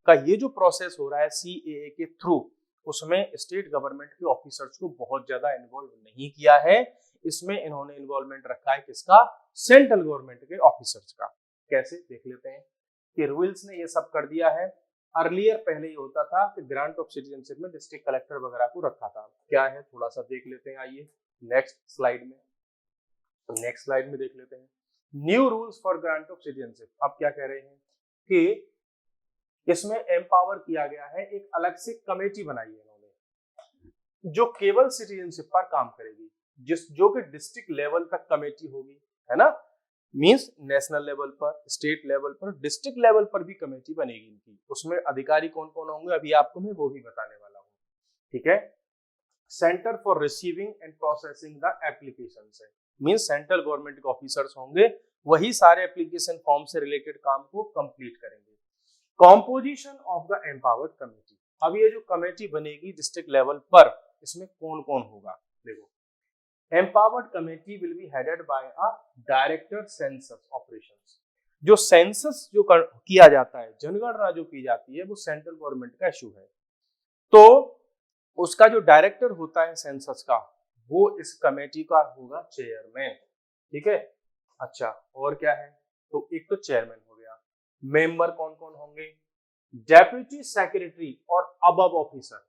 का ये जो प्रोसेस हो रहा है सीएए के थ्रू, उसमें स्टेट गवर्नमेंट के ऑफिसर्स को बहुत ज्यादा इन्वॉल्व नहीं किया है। इसमें इन्होंने इन्वॉल्वमेंट रखा है किसका, सेंट्रल गवर्नमेंट के ऑफिसर्स का। कैसे देख लेते हैं कि रूल्स ने ये सब कर दिया है। अर्लियर पहले ये होता था कि ग्रांट ऑफ सिटीजनशिप में डिस्ट्रिक्ट कलेक्टर वगैरह को रखा था, क्या है थोड़ा सा देख लेते हैं। आइए नेक्स्ट स्लाइड में, नेक्स्ट स्लाइड में देख लेते हैं new rules for grant of citizenship. अब क्या कह रहे हैं कि इसमें एम्पावर किया गया है, एक अलग से कमेटी बनाई है इन्होंने जो केवल सिटीजनशिप पर काम करेगी, जो कि डिस्ट्रिक्ट लेवल तक कमेटी होगी, है ना, मींस नेशनल लेवल पर, स्टेट लेवल पर, डिस्ट्रिक्ट लेवल पर भी कमेटी बनेगी इनकी। उसमें अधिकारी कौन कौन होंगे अभी आपको मैं वो भी बताने वाला हूँ। ठीक है, centre for receiving end processing the application है, मींस सेंट्रल गवर्नमेंट के ऑफिसर्स होंगे, वही सारे एप्लीकेशन फॉर्म से रिलेटेड काम को कंप्लीट करेंगे। Composition of the empowered committee, अब ये जो कमेटी बनेगी डिस्ट्रिक्ट लेवल पर इसमें कौन कौन होगा देखो। Empowered committee will be headed by a director census operations। जो सेंसस जो किया जाता है, जनगणना जो की जाती है वो सेंट्रल गवर्नमेंट का इशू है, तो उसका जो डायरेक्टर होता है सेंसस का वो इस कमेटी का होगा चेयरमैन। ठीक है, अच्छा और क्या है, तो एक तो चेयरमैन हो गया, मेंबर कौन कौन होंगे, डेप्यूटी सेक्रेटरी और अबव ऑफिसर,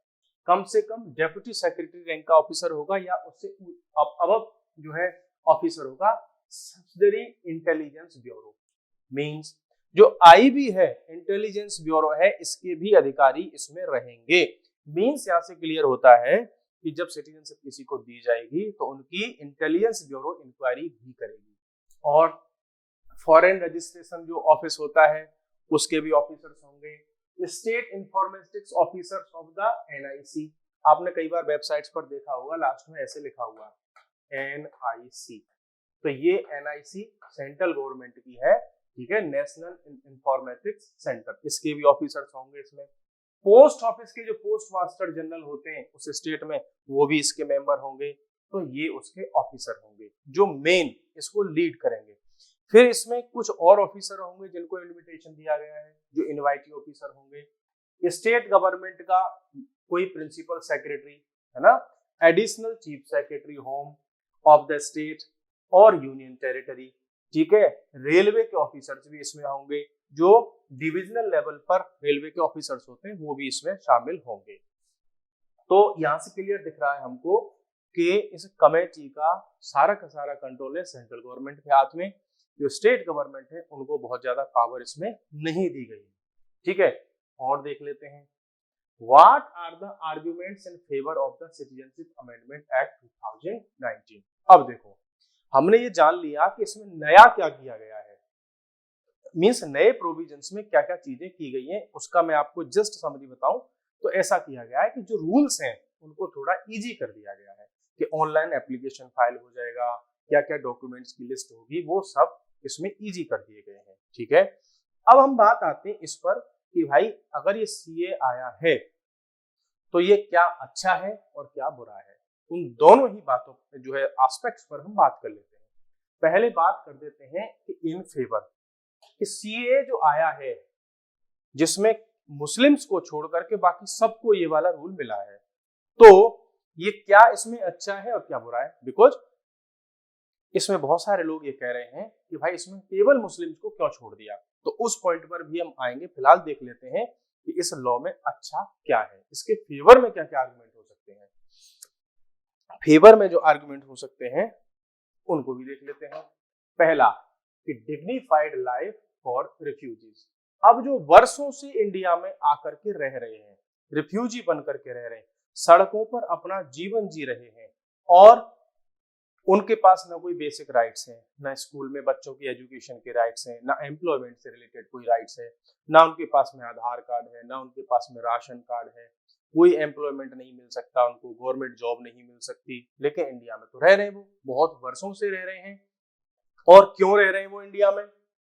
कम से कम डेप्यूटी सेक्रेटरी रैंक का ऑफिसर होगा या उससे अब जो है ऑफिसर होगा सब्सिडरी इंटेलिजेंस ब्यूरो, मींस जो आईबी है इंटेलिजेंस ब्यूरो है इसके भी अधिकारी इसमें रहेंगे। मींस यहां से क्लियर होता है कि जब सिटीजनशिप किसी को दी जाएगी तो उनकी इंटेलिजेंस ब्यूरो इंक्वायरी भी करेगी। और फॉरेन रजिस्ट्रेशन जो ऑफिस होता है उसके भी ऑफिसर्स होंगे, state informatics officers of the NIC, आपने कई बार वेबसाइट्स पर देखा होगा लास्ट में ऐसे लिखा हुआ एनआईसी, तो ये एनआईसी सेंट्रल गवर्नमेंट की है। ठीक है, नेशनल इंफॉर्मेटिक्स सेंटर, इसके भी ऑफिसर्स होंगे इसमें। पोस्ट ऑफिस के जो पोस्ट मास्टर जनरल होते हैं उस स्टेट में, वो भी इसके मेंबर होंगे। तो ये उसके ऑफिसर होंगे जो मेन इसको लीड करेंगे। फिर इसमें कुछ और ऑफिसर होंगे जिनको इन्विटेशन दिया गया है, जो इनवाइटी ऑफिसर होंगे। स्टेट गवर्नमेंट का कोई प्रिंसिपल सेक्रेटरी, है ना, additional chief secretary home of the state और यूनियन टेरिटरी, ठीक है। रेलवे के ऑफिसर्स भी इसमें होंगे, जो डिविजनल लेवल पर रेलवे के ऑफिसर्स होते हैं वो भी इसमें शामिल होंगे। तो यहां से क्लियर दिख रहा है हमको कि इस कमेटी का सारा कंट्रोल है सेंट्रल गवर्नमेंट के हाथ में। जो स्टेट गवर्नमेंट है उनको बहुत ज्यादा पावर इसमें नहीं दी गई है, ठीक है। और देख लेते हैं, what are the arguments in favour of the citizenship amendment act 2019। अब देखो, हमने ये जान लिया कि इसमें नया क्या किया गया है, मींस नए प्रोविजंस में क्या क्या चीजें की गई हैं, उसका मैं आपको जस्ट समरी बताऊं तो ऐसा किया गया है कि जो रूल्स हैं उनको थोड़ा इजी कर दिया गया है कि ऑनलाइन एप्लीकेशन फाइल हो जाएगा, क्या क्या डॉक्यूमेंट्स की लिस्ट होगी, वो सब इसमें इजी कर दिए गए हैं, ठीक है। अब हम बात आते हैं इस पर कि भाई अगर ये सीए आया है तो ये क्या अच्छा है और क्या बुरा है। उन दोनों ही बातों जो है एस्पेक्ट्स पर हम बात कर लेते हैं। पहले बात कर देते हैं कि इन फेवर कि सीए जो आया है जिसमें मुस्लिम्स को छोड़ करके बाकी सबको ये वाला रूल मिला है, तो ये क्या इसमें अच्छा है और क्या बुरा है। बिकॉज इसमें बहुत सारे लोग ये कह रहे हैं कि भाई इसमें केवल मुस्लिम्स को क्यों छोड़ दिया, तो उस पॉइंट पर भी हम आएंगे। फिलहाल देख लेते हैं कि इस लॉ में अच्छा क्या है, इसके फेवर में क्या क्या आर्गुमेंट हो सकते हैं। फेवर में जो आर्गुमेंट हो सकते हैं उनको भी देख लेते हैं। पहला कि डिग्निफाइड लाइफ फॉर रिफ्यूजीज। अब जो वर्षों से इंडिया में आकर के रह रहे हैं, रिफ्यूजी बन करके रह रहे हैं, सड़कों पर अपना जीवन जी रहे हैं और उनके पास ना कोई बेसिक राइट्स हैं, ना स्कूल में बच्चों की एजुकेशन के राइट्स हैं, ना एम्प्लॉयमेंट से रिलेटेड कोई राइट्स है, ना उनके पास में आधार कार्ड है, ना उनके पास में राशन कार्ड है, कोई एम्प्लॉयमेंट नहीं मिल सकता उनको, गवर्नमेंट जॉब नहीं मिल सकती, लेकिन इंडिया में तो रह रहे हैं, वो बहुत वर्षों से रह रहे हैं। और क्यों रह रहे हैं वो इंडिया में,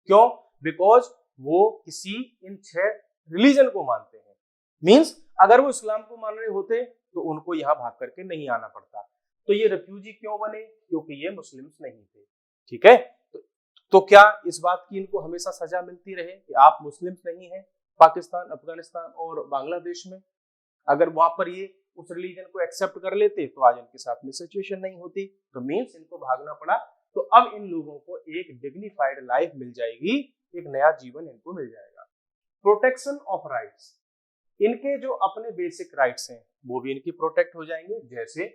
क्यों? बिकॉज वो किसी इन 6 रिलीजन को मानते हैं। मींस अगर वो इस्लाम को मान रहे होते तो उनको यहाँ भाग करके नहीं आना पड़ता। तो ये रिफ्यूजी क्यों बने? क्योंकि ये मुस्लिम्स नहीं थे, ठीक है। तो क्या इस बात की इनको हमेशा सजा मिलती रहे कि आप मुस्लिम्स नहीं हैं पाकिस्तान, अफगानिस्तान और बांग्लादेश में? अगर वहां पर ये उस रिलीजन को एक्सेप्ट कर लेते तो आज इनके साथ में सिचुएशन नहीं होती, तो मींस इनको भागना पड़ा। तो अब इन लोगों को एक डिग्निफाइड लाइफ मिल जाएगी, एक नया जीवन इनको मिल जाएगा। प्रोटेक्शन ऑफ राइट्स, इनके जो अपने बेसिक राइट्स हैं वो भी इनकी प्रोटेक्ट हो जाएंगे, जैसे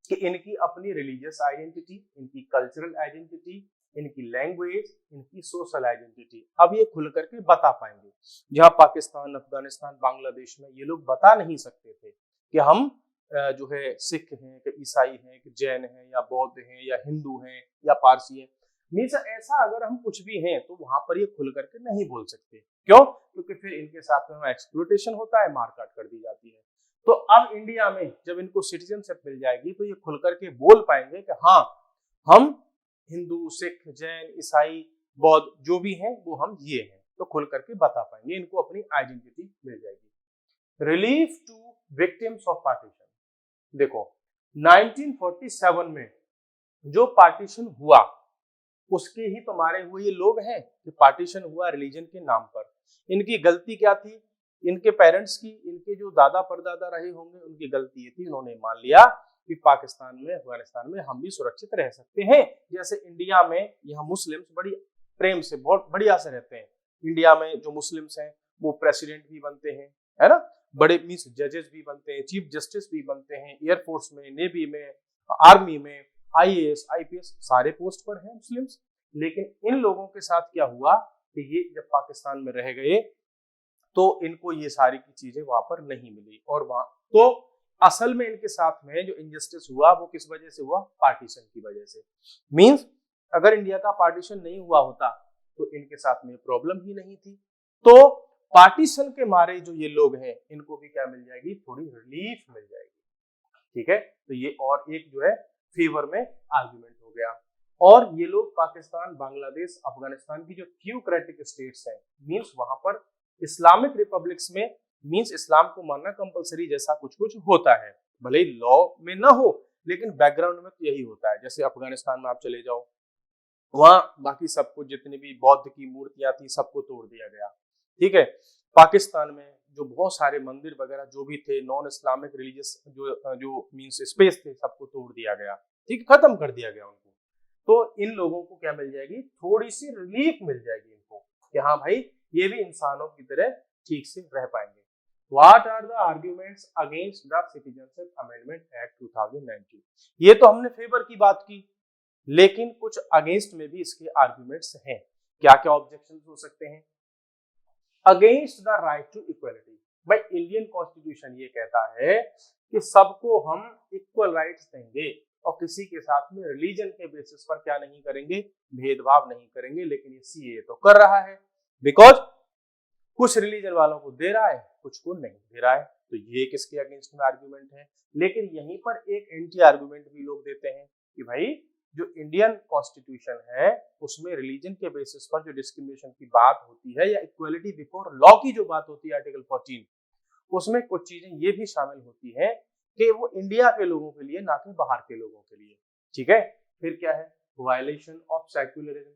कि इनकी अपनी रिलीजियस आइडेंटिटी, इनकी कल्चरल आइडेंटिटी, इनकी लैंग्वेज, इनकी सोशल आइडेंटिटी अब ये खुल करके बता पाएंगे, जहां पाकिस्तान, अफगानिस्तान, बांग्लादेश में ये लोग बता नहीं सकते थे कि हम जो है सिख हैं कि ईसाई हैं कि जैन हैं या बौद्ध हैं या हिंदू हैं या पारसी हैं। मीन्स ऐसा अगर हम कुछ भी हैं तो वहां पर ये खुल करके नहीं बोल सकते। क्यों? क्योंकि फिर इनके साथ में एक्सप्लॉयटेशन होता है, मारकाट कर दी जाती है। तो अब इंडिया में जब इनको सिटीजनशिप मिल जाएगी तो ये खुल करके बोल पाएंगे कि हाँ, हम हिंदू, सिख, जैन, ईसाई, बौद्ध जो भी हैं वो हम ये हैं, तो खुल करके बता पाएंगे, इनको अपनी आइडेंटिटी मिल जाएगी। Relief to victims of partition, देखो 1947 में जो पार्टीशन हुआ उसके ही तो मारे हुए ये लोग हैं कि पार्टीशन हुआ रिलीजन के नाम पर। इनकी गलती क्या थी? इनके पेरेंट्स की, इनके जो दादा परदादा रहे होंगे उनकी गलती ये थी, उन्होंने मान लिया कि पाकिस्तान में, अफगानिस्तान में हम भी सुरक्षित रह सकते हैं। जैसे इंडिया में यहाँ मुस्लिम्स बड़ी प्रेम से, बहुत बढ़िया से रहते हैं। इंडिया में जो मुस्लिम्स हैं वो प्रेसिडेंट भी बनते हैं, है ना, बड़े मीन्स जजेस भी बनते हैं, चीफ जस्टिस भी बनते हैं, एयरफोर्स में, नेवी में, आर्मी में, आईएएस, आईपीएस सारे पोस्ट पर हैं मुस्लिम्स। लेकिन इन लोगों के साथ क्या हुआ कि ये जब पाकिस्तान में रह गए तो इनको ये सारी की चीजें वहां पर नहीं मिली, और वहां तो असल में इनके साथ में जो इनजस्टिस हुआ वो किस वजह से हुआ? पार्टीशन की वजह से। मींस अगर इंडिया का पार्टीशन नहीं हुआ होता तो इनके साथ में प्रॉब्लम ही नहीं थी। तो पार्टीशन के मारे जो ये लोग हैं इनको भी क्या मिल जाएगी? थोड़ी रिलीफ मिल जाएगी, ठीक है। तो ये और एक जो है फेवर में आर्गुमेंट हो गया। और ये लोग पाकिस्तान, बांग्लादेश, अफगानिस्तान की जो थियोक्रेटिक स्टेट्स हैं, मींस वहां पर इस्लामिक रिपब्लिक्स में मींस इस्लाम को मानना कंपलसरी जैसा कुछ कुछ होता है, भले ही लॉ में ना हो लेकिन बैकग्राउंड में तो यही होता है। जैसे अफगानिस्तान में आप चले जाओ, वहां बाकी सब कुछ जितनी भी बौद्ध की मूर्तियां थी सबको तोड़ दिया गया, ठीक है। पाकिस्तान में जो बहुत सारे मंदिर वगैरह जो भी थे नॉन इस्लामिक रिलीजियस जो जो मींस स्पेस थे सबको तोड़ दिया गया, ठीक है, खत्म कर दिया गया उनको। तो इन लोगों को क्या मिल जाएगी, थोड़ी सी रिलीफ मिल जाएगी इनको कि हाँ भाई ये भी इंसानों की तरह ठीक से रह पाएंगे। What are the arguments against the Citizenship Amendment Act 2019? ये तो हमने फेवर की बात की, लेकिन कुछ अगेंस्ट में भी इसके आर्ग्यूमेंट्स हैं। क्या क्या ऑब्जेक्शन हो सकते हैं? Against the right to equality, भाई इंडियन कॉन्स्टिट्यूशन ये कहता है कि सबको हम इक्वल राइट्स देंगे और किसी के साथ में रिलीजन के बेसिस पर क्या नहीं करेंगे, भेदभाव नहीं करेंगे। लेकिन ये सीए तो कर रहा है, बिकॉज कुछ रिलीजन वालों को दे रहा है, कुछ को नहीं दे रहा है। तो ये किसके अगेंस्ट में आर्ग्यूमेंट है? लेकिन यहीं पर एक एंटी आर्ग्यूमेंट भी लोग देते हैं कि भाई जो इंडियन कॉन्स्टिट्यूशन है उसमें रिलीजन के बेसिस पर जो डिस्क्रिमिनेशन की बात होती है या इक्वलिटी बिफोर लॉ की जो बात होती है आर्टिकल 14, उसमें कुछ चीजें ये भी शामिल होती है कि वो इंडिया के लोगों के लिए ना कि बाहर के लोगों के लिए, ठीक है। फिर क्या है? Violation of secularism.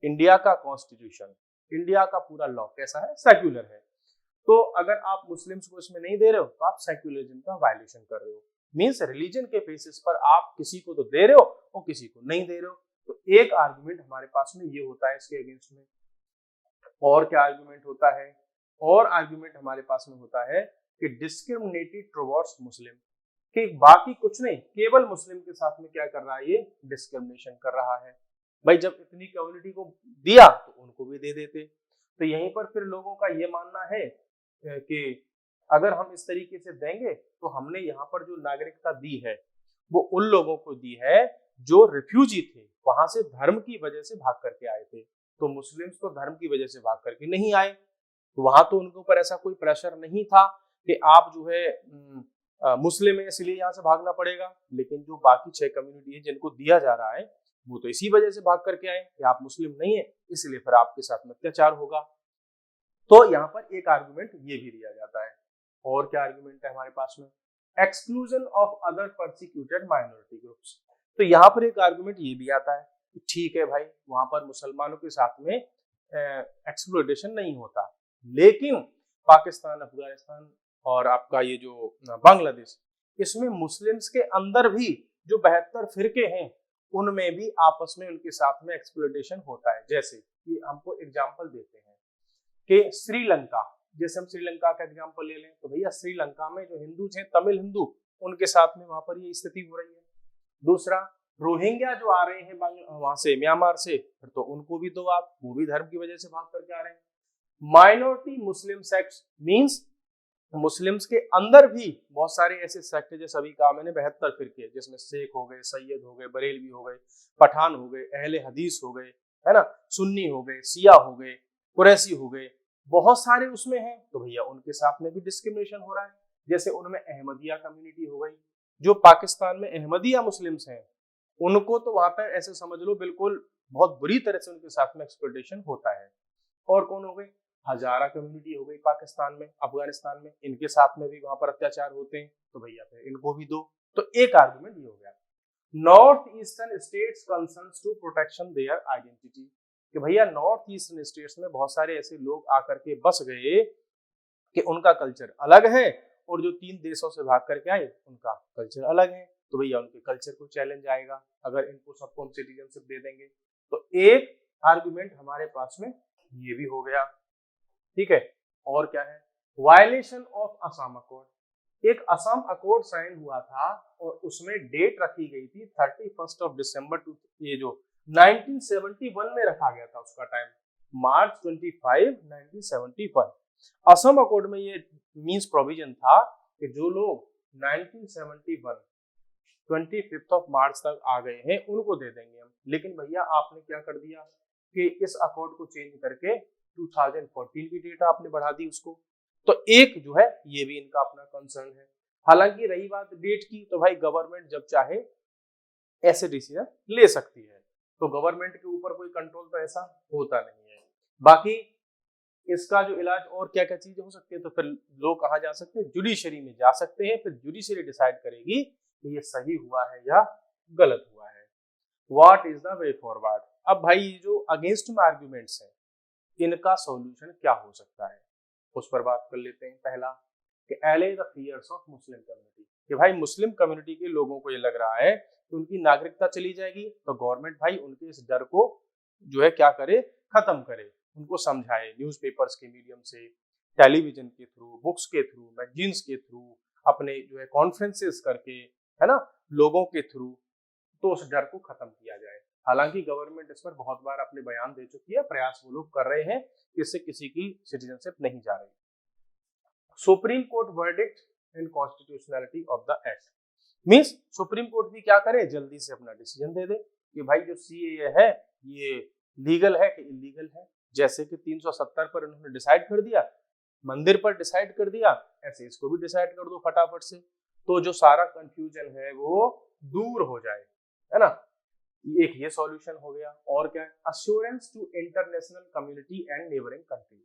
इंडिया का कॉन्स्टिट्यूशन, इंडिया का पूरा लॉ कैसा है? सेक्युलर है। तो अगर आप मुस्लिम्स को इसमें नहीं दे रहे हो तो आप सेक्युलरिज्म का वायलेशन कर रहे हो। मींस रिलीजन के बेसिस पर आप किसी को तो दे रहे हो और किसी को नहीं दे रहे हो। तो एक आर्गुमेंट हमारे पास में ये होता है इसके अगेंस्ट में। और क्या आर्गुमेंट होता है? और आर्गुमेंट हमारे पास में होता है कि डिस्क्रिमिनेटेड टुवर्ड्स मुस्लिम, कि बाकी कुछ नहीं, केवल मुस्लिम के साथ में क्या कर रहा है? ये डिस्क्रिमिनेशन कर रहा है। भाई जब इतनी कम्युनिटी को दिया तो उनको भी दे देते। तो यहीं पर फिर लोगों का ये मानना है कि अगर हम इस तरीके से देंगे तो हमने यहाँ पर जो नागरिकता दी है वो उन लोगों को दी है जो रिफ्यूजी थे, वहां से धर्म की वजह से भाग करके आए थे। तो मुस्लिम्स तो धर्म की वजह से भाग करके नहीं आए, तो वहां तो उनके ऊपर ऐसा कोई प्रेशर नहीं था कि आप जो है मुस्लिम है इसलिए यहाँ से भागना पड़ेगा। लेकिन जो बाकी 6 कम्युनिटी है जिनको दिया जा रहा है वो तो इसी वजह से भाग करके आए कि आप मुस्लिम नहीं है इसलिए फिर आपके साथ में अत्याचार होगा। तो यहाँ पर एक आर्गुमेंट ये भी दिया जाता है। और क्या आर्गुमेंट है हमारे पास में? Exclusion of other persecuted minority groups. तो यहाँ पर एक आर्गुमेंट ये भी आता है कि ठीक है भाई वहां पर मुसलमानों के साथ में एक्सप्लोइटेशन नहीं होता, लेकिन पाकिस्तान, अफगानिस्तान और आपका ये जो बांग्लादेश, इसमें मुस्लिम्स के अंदर भी जो 72 फिरके हैं उनमें भी आपस में उनके साथ में एक्सप्लोइटेशन होता है। जैसे कि हमको एग्जांपल देते हैं कि श्रीलंका, जैसे हम श्रीलंका का एग्जांपल ले लें तो भैया श्रीलंका में जो हिंदू हैं, तमिल हिंदू, उनके साथ में वहां पर ये स्थिति हो रही है। दूसरा, रोहिंग्या जो आ रहे हैं वहां से म्यांमार से, फिर तो उनको भी दो आप, वो भी धर्म की वजह से भाग करके आ रहे हैं। माइनॉरिटी मुस्लिम सेक्ट्स, मींस मुस्लिम्स के अंदर भी बहुत सारे ऐसे सेक्ट, जैसे अभी कहा मैंने 72 फिरके, जिसमें शेख हो गए, सैयद हो गए, बरेलवी हो गए, पठान हो गए, अहले हदीस हो गए, है ना, सुन्नी हो गए, शिया हो गए, कुरैशी हो गए, बहुत सारे उसमें हैं। तो भैया उनके साथ में भी डिस्क्रिमिनेशन हो रहा है। जैसे उनमें अहमदिया कम्युनिटी हो गई, जो पाकिस्तान में अहमदिया मुस्लिम्स हैं उनको तो वहां पर ऐसे समझ लो बिल्कुल बहुत बुरी तरह से उनके साथ में एक्सप्लॉइटेशन होता है। और कौन हो गई? हजारा कम्युनिटी हो गई पाकिस्तान में, अफगानिस्तान में, इनके साथ में भी वहां पर अत्याचार होते हैं। तो भैया फिर इनको भी दो। तो एक आर्गुमेंट ये हो गया। North eastern states concerns to protection their identity, कि भैया नॉर्थ ईस्टर्न स्टेट्स में बहुत सारे ऐसे लोग आकर के बस गए कि उनका कल्चर अलग है और जो 3 देशों से भाग करके आए उनका कल्चर अलग है। तो भैया उनके कल्चर को चैलेंज आएगा अगर इनको सबको हम सिटीजनशिप दे देंगे। तो एक आर्गुमेंट हमारे पास में ये भी हो गया, ठीक है। और क्या है? Violation of Assam accord. एक असम अकॉर्ड साइन हुआ था और उसमें डेट रखी गई थी 31 दिसंबर टू, ये जो 1971 में रखा गया था उसका टाइम, मार्च 25, 1971। असम अकॉर्ड में ये मींस प्रोविजन था कि जो लोग 1971 25 मार्च तक आ गए हैं उनको दे देंगे हम। लेकिन भैया आपने क्या कर दिया कि इस अकॉर्ड को चेंज करके 2014 की डेट आपने बढ़ा दी उसको। तो एक जो है ये भी इनका अपना कंसर्न है। हालांकि रही बात डेट की, तो भाई गवर्नमेंट जब चाहे ऐसे डिसीजन ले सकती है, तो गवर्नमेंट के ऊपर कोई कंट्रोल तो ऐसा होता नहीं है। बाकी इसका जो इलाज और क्या क्या चीजें हो सकती है, तो फिर लोग कहाँ जा सकते हैं, जुडिशरी में जा सकते हैं, फिर जुडिशरी डिसाइड करेगी कि ये सही हुआ है या गलत हुआ है। What is the way forward. अब भाई जो अगेंस्ट में आर्ग्यूमेंट्स हैं, इनका सॉल्यूशन क्या हो सकता है, उस पर बात कर लेते हैं। पहला कि allay the fears of Muslim community, कि भाई मुस्लिम कम्युनिटी के लोगों को ये लग रहा है कि उनकी नागरिकता चली जाएगी, तो गवर्नमेंट भाई उनके इस डर को जो है क्या करे, खत्म करे, उनको समझाए न्यूज़पेपर्स के मीडियम से, टेलीविजन के थ्रू, बुक्स के थ्रू, मैगजीन्स के थ्रू, अपने जो है कॉन्फ्रेंसेस करके, है ना, लोगों के थ्रू, तो उस डर को खत्म किया जाए। हालांकि गवर्नमेंट इस पर बहुत बार अपने बयान दे चुकी है, प्रयास वो लोग कर रहे हैं, इससे किसी की सिटीजनशिप नहीं जा रही। Supreme court verdict and constitutionality of the act, means supreme court भी क्या करे, जल्दी से अपना डिसीजन दे दे कि भाई जो सीएए है ये लीगल है कि इलीगल है। जैसे कि 370 पर उन्होंने डिसाइड कर दिया, मंदिर पर डिसाइड कर दिया, ऐसे इसको भी डिसाइड कर दो फटाफट से, तो जो सारा कंफ्यूजन है वो दूर हो जाए, है ना। एक ये सॉल्यूशन हो गया। और क्या है, assurance to international community and neighbouring country,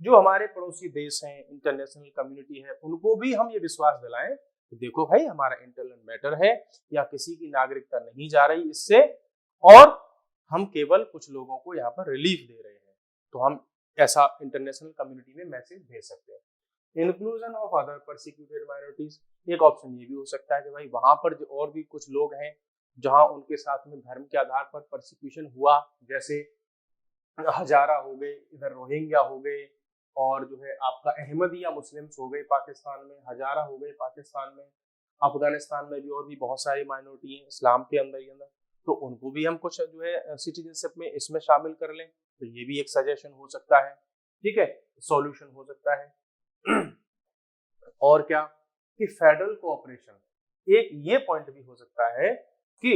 जो हमारे पड़ोसी देश हैं, इंटरनेशनल कम्युनिटी है, उनको भी हम ये विश्वास दिलाएं कि देखो भाई हमारा इंटरनल मैटर है, या किसी की नागरिकता नहीं जा रही इससे, और हम केवल कुछ लोगों को यहाँ पर रिलीफ दे रहे हैं, तो हम ऐसा इंटरनेशनल कम्युनिटी में मैसेज भेज सकते हैं। Inclusion of other persecuted minorities, एक ऑप्शन ये भी हो सकता है कि भाई वहां पर जो और भी कुछ लोग हैं जहां उनके साथ में धर्म के आधार पर परसिक्यूशन हुआ, जैसे हजारा हो गए, इधर रोहिंग्या हो गए, और जो है आपका अहमदिया मुस्लिम्स हो गए पाकिस्तान में, हजारा हो गए पाकिस्तान में, अफगानिस्तान में भी और भी बहुत सारी माइनॉरिटी हैं इस्लाम के अंदर ही अंदर, तो उनको भी हम कुछ जो है सिटीजनशिप में इसमें शामिल कर लें, तो ये भी एक सजेशन हो सकता है, ठीक है, सॉल्यूशन हो सकता है। और क्या कि फेडरल कोऑपरेशन, एक ये पॉइंट भी हो सकता है कि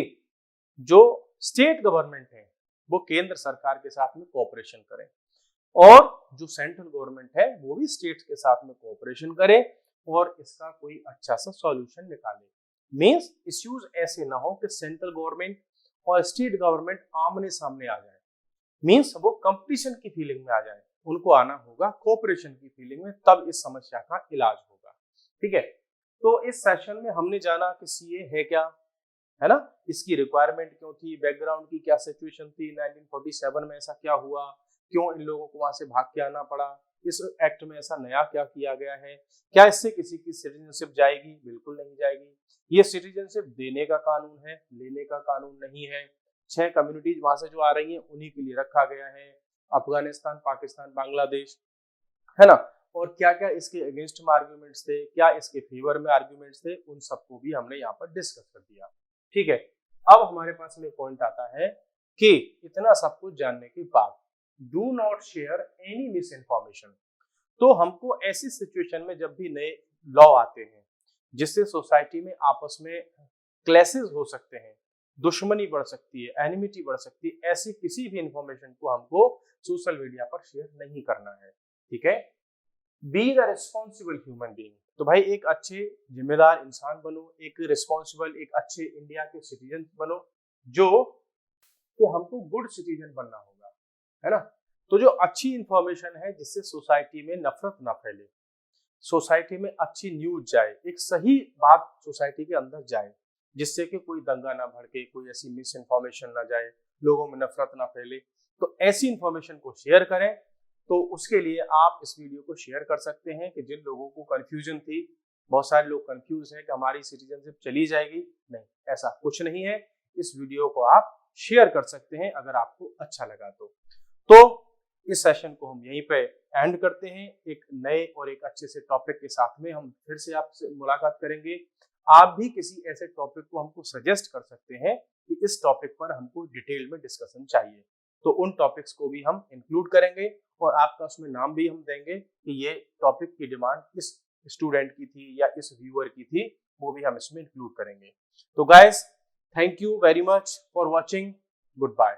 जो स्टेट गवर्नमेंट है वो केंद्र सरकार के साथ में कोऑपरेशन करें, और जो सेंट्रल गवर्नमेंट है वो भी स्टेट्स के साथ में कोऑपरेशन करे और इसका कोई अच्छा सा सॉल्यूशन निकाले। मींस इश्यूज ऐसे ना हो कि सेंट्रल गवर्नमेंट और स्टेट गवर्नमेंट आमने सामने आ जाए, मींस वो कंपटीशन की फीलिंग में आ जाए, उनको आना होगा कोऑपरेशन की फीलिंग में, तब इस समस्या का इलाज होगा। ठीक है, तो इस सेशन में हमने जाना कि सीए है क्या, है ना, इसकी रिक्वायरमेंट क्यों थी, बैकग्राउंड की क्या सिचुएशन थी, 1947 में ऐसा क्या हुआ, क्यों इन लोगों को वहां से भाग के आना पड़ा, इस एक्ट में ऐसा नया क्या किया गया है, क्या इससे किसी की सिटीजनशिप जाएगी, बिल्कुल नहीं जाएगी, ये सिटीजनशिप देने का कानून है, लेने का कानून नहीं है, 6 कम्युनिटीज वहां से जो आ रही हैं उन्हीं के लिए रखा गया है, अफगानिस्तान, पाकिस्तान, बांग्लादेश, है ना, और क्या क्या इसके अगेंस्ट में आर्ग्यूमेंट्स थे, क्या इसके फेवर में आर्ग्यूमेंट्स थे, उन सबको भी हमने यहाँ पर डिस्कस कर दिया। ठीक है, अब हमारे पास में पॉइंट आता है कि इतना सब कुछ जानने के बाद do not share any miss information. तो हमको ऐसी सिचुएशन में जब भी नए लॉ आते हैं जिससे सोसाइटी में आपस में क्लैशेस हो सकते हैं, दुश्मनी बढ़ सकती है, एनिमिटी बढ़ सकती है, ऐसी किसी भी इंफॉर्मेशन को हमको सोशल मीडिया पर शेयर नहीं करना है। ठीक है, be the responsible human being, तो भाई एक अच्छे जिम्मेदार इंसान बनो, एक रिस्पॉन्सिबल, एक अच्छे इंडिया के सिटीजन बनो, जो कि हमको गुड सिटीजन बनना होगा, है ना। तो जो अच्छी इंफॉर्मेशन है जिससे सोसाइटी में नफरत ना फैले, सोसाइटी में अच्छी न्यूज जाए, एक सही बात सोसाइटी के अंदर जाए, जिससे कि कोई दंगा ना भड़के, कोई ऐसी मिस इन्फॉर्मेशन ना जाए, लोगों में नफरत ना फैले, तो ऐसी इंफॉर्मेशन को शेयर करें। तो उसके लिए आप इस वीडियो को शेयर कर सकते हैं कि जिन लोगों को कंफ्यूजन थी, बहुत सारे लोग कंफ्यूज हैं कि हमारी सिटीजनशिप चली जाएगी, नहीं, ऐसा कुछ नहीं है। इस वीडियो को आप शेयर कर सकते हैं अगर आपको अच्छा लगा तो इस सेशन को हम यहीं पे एंड करते हैं। एक नए और एक अच्छे से टॉपिक के साथ में हम फिर से आपसे मुलाकात करेंगे। आप भी किसी ऐसे टॉपिक को हमको सजेस्ट कर सकते हैं कि इस टॉपिक पर हमको डिटेल में डिस्कशन चाहिए, तो उन टॉपिक्स को भी हम इंक्लूड करेंगे और आपका उसमें नाम भी हम देंगे कि ये टॉपिक की डिमांड इस स्टूडेंट की थी या इस व्यूअर की थी, वो भी हम इसमें इंक्लूड करेंगे। तो guys, thank you very much for watching, good bye.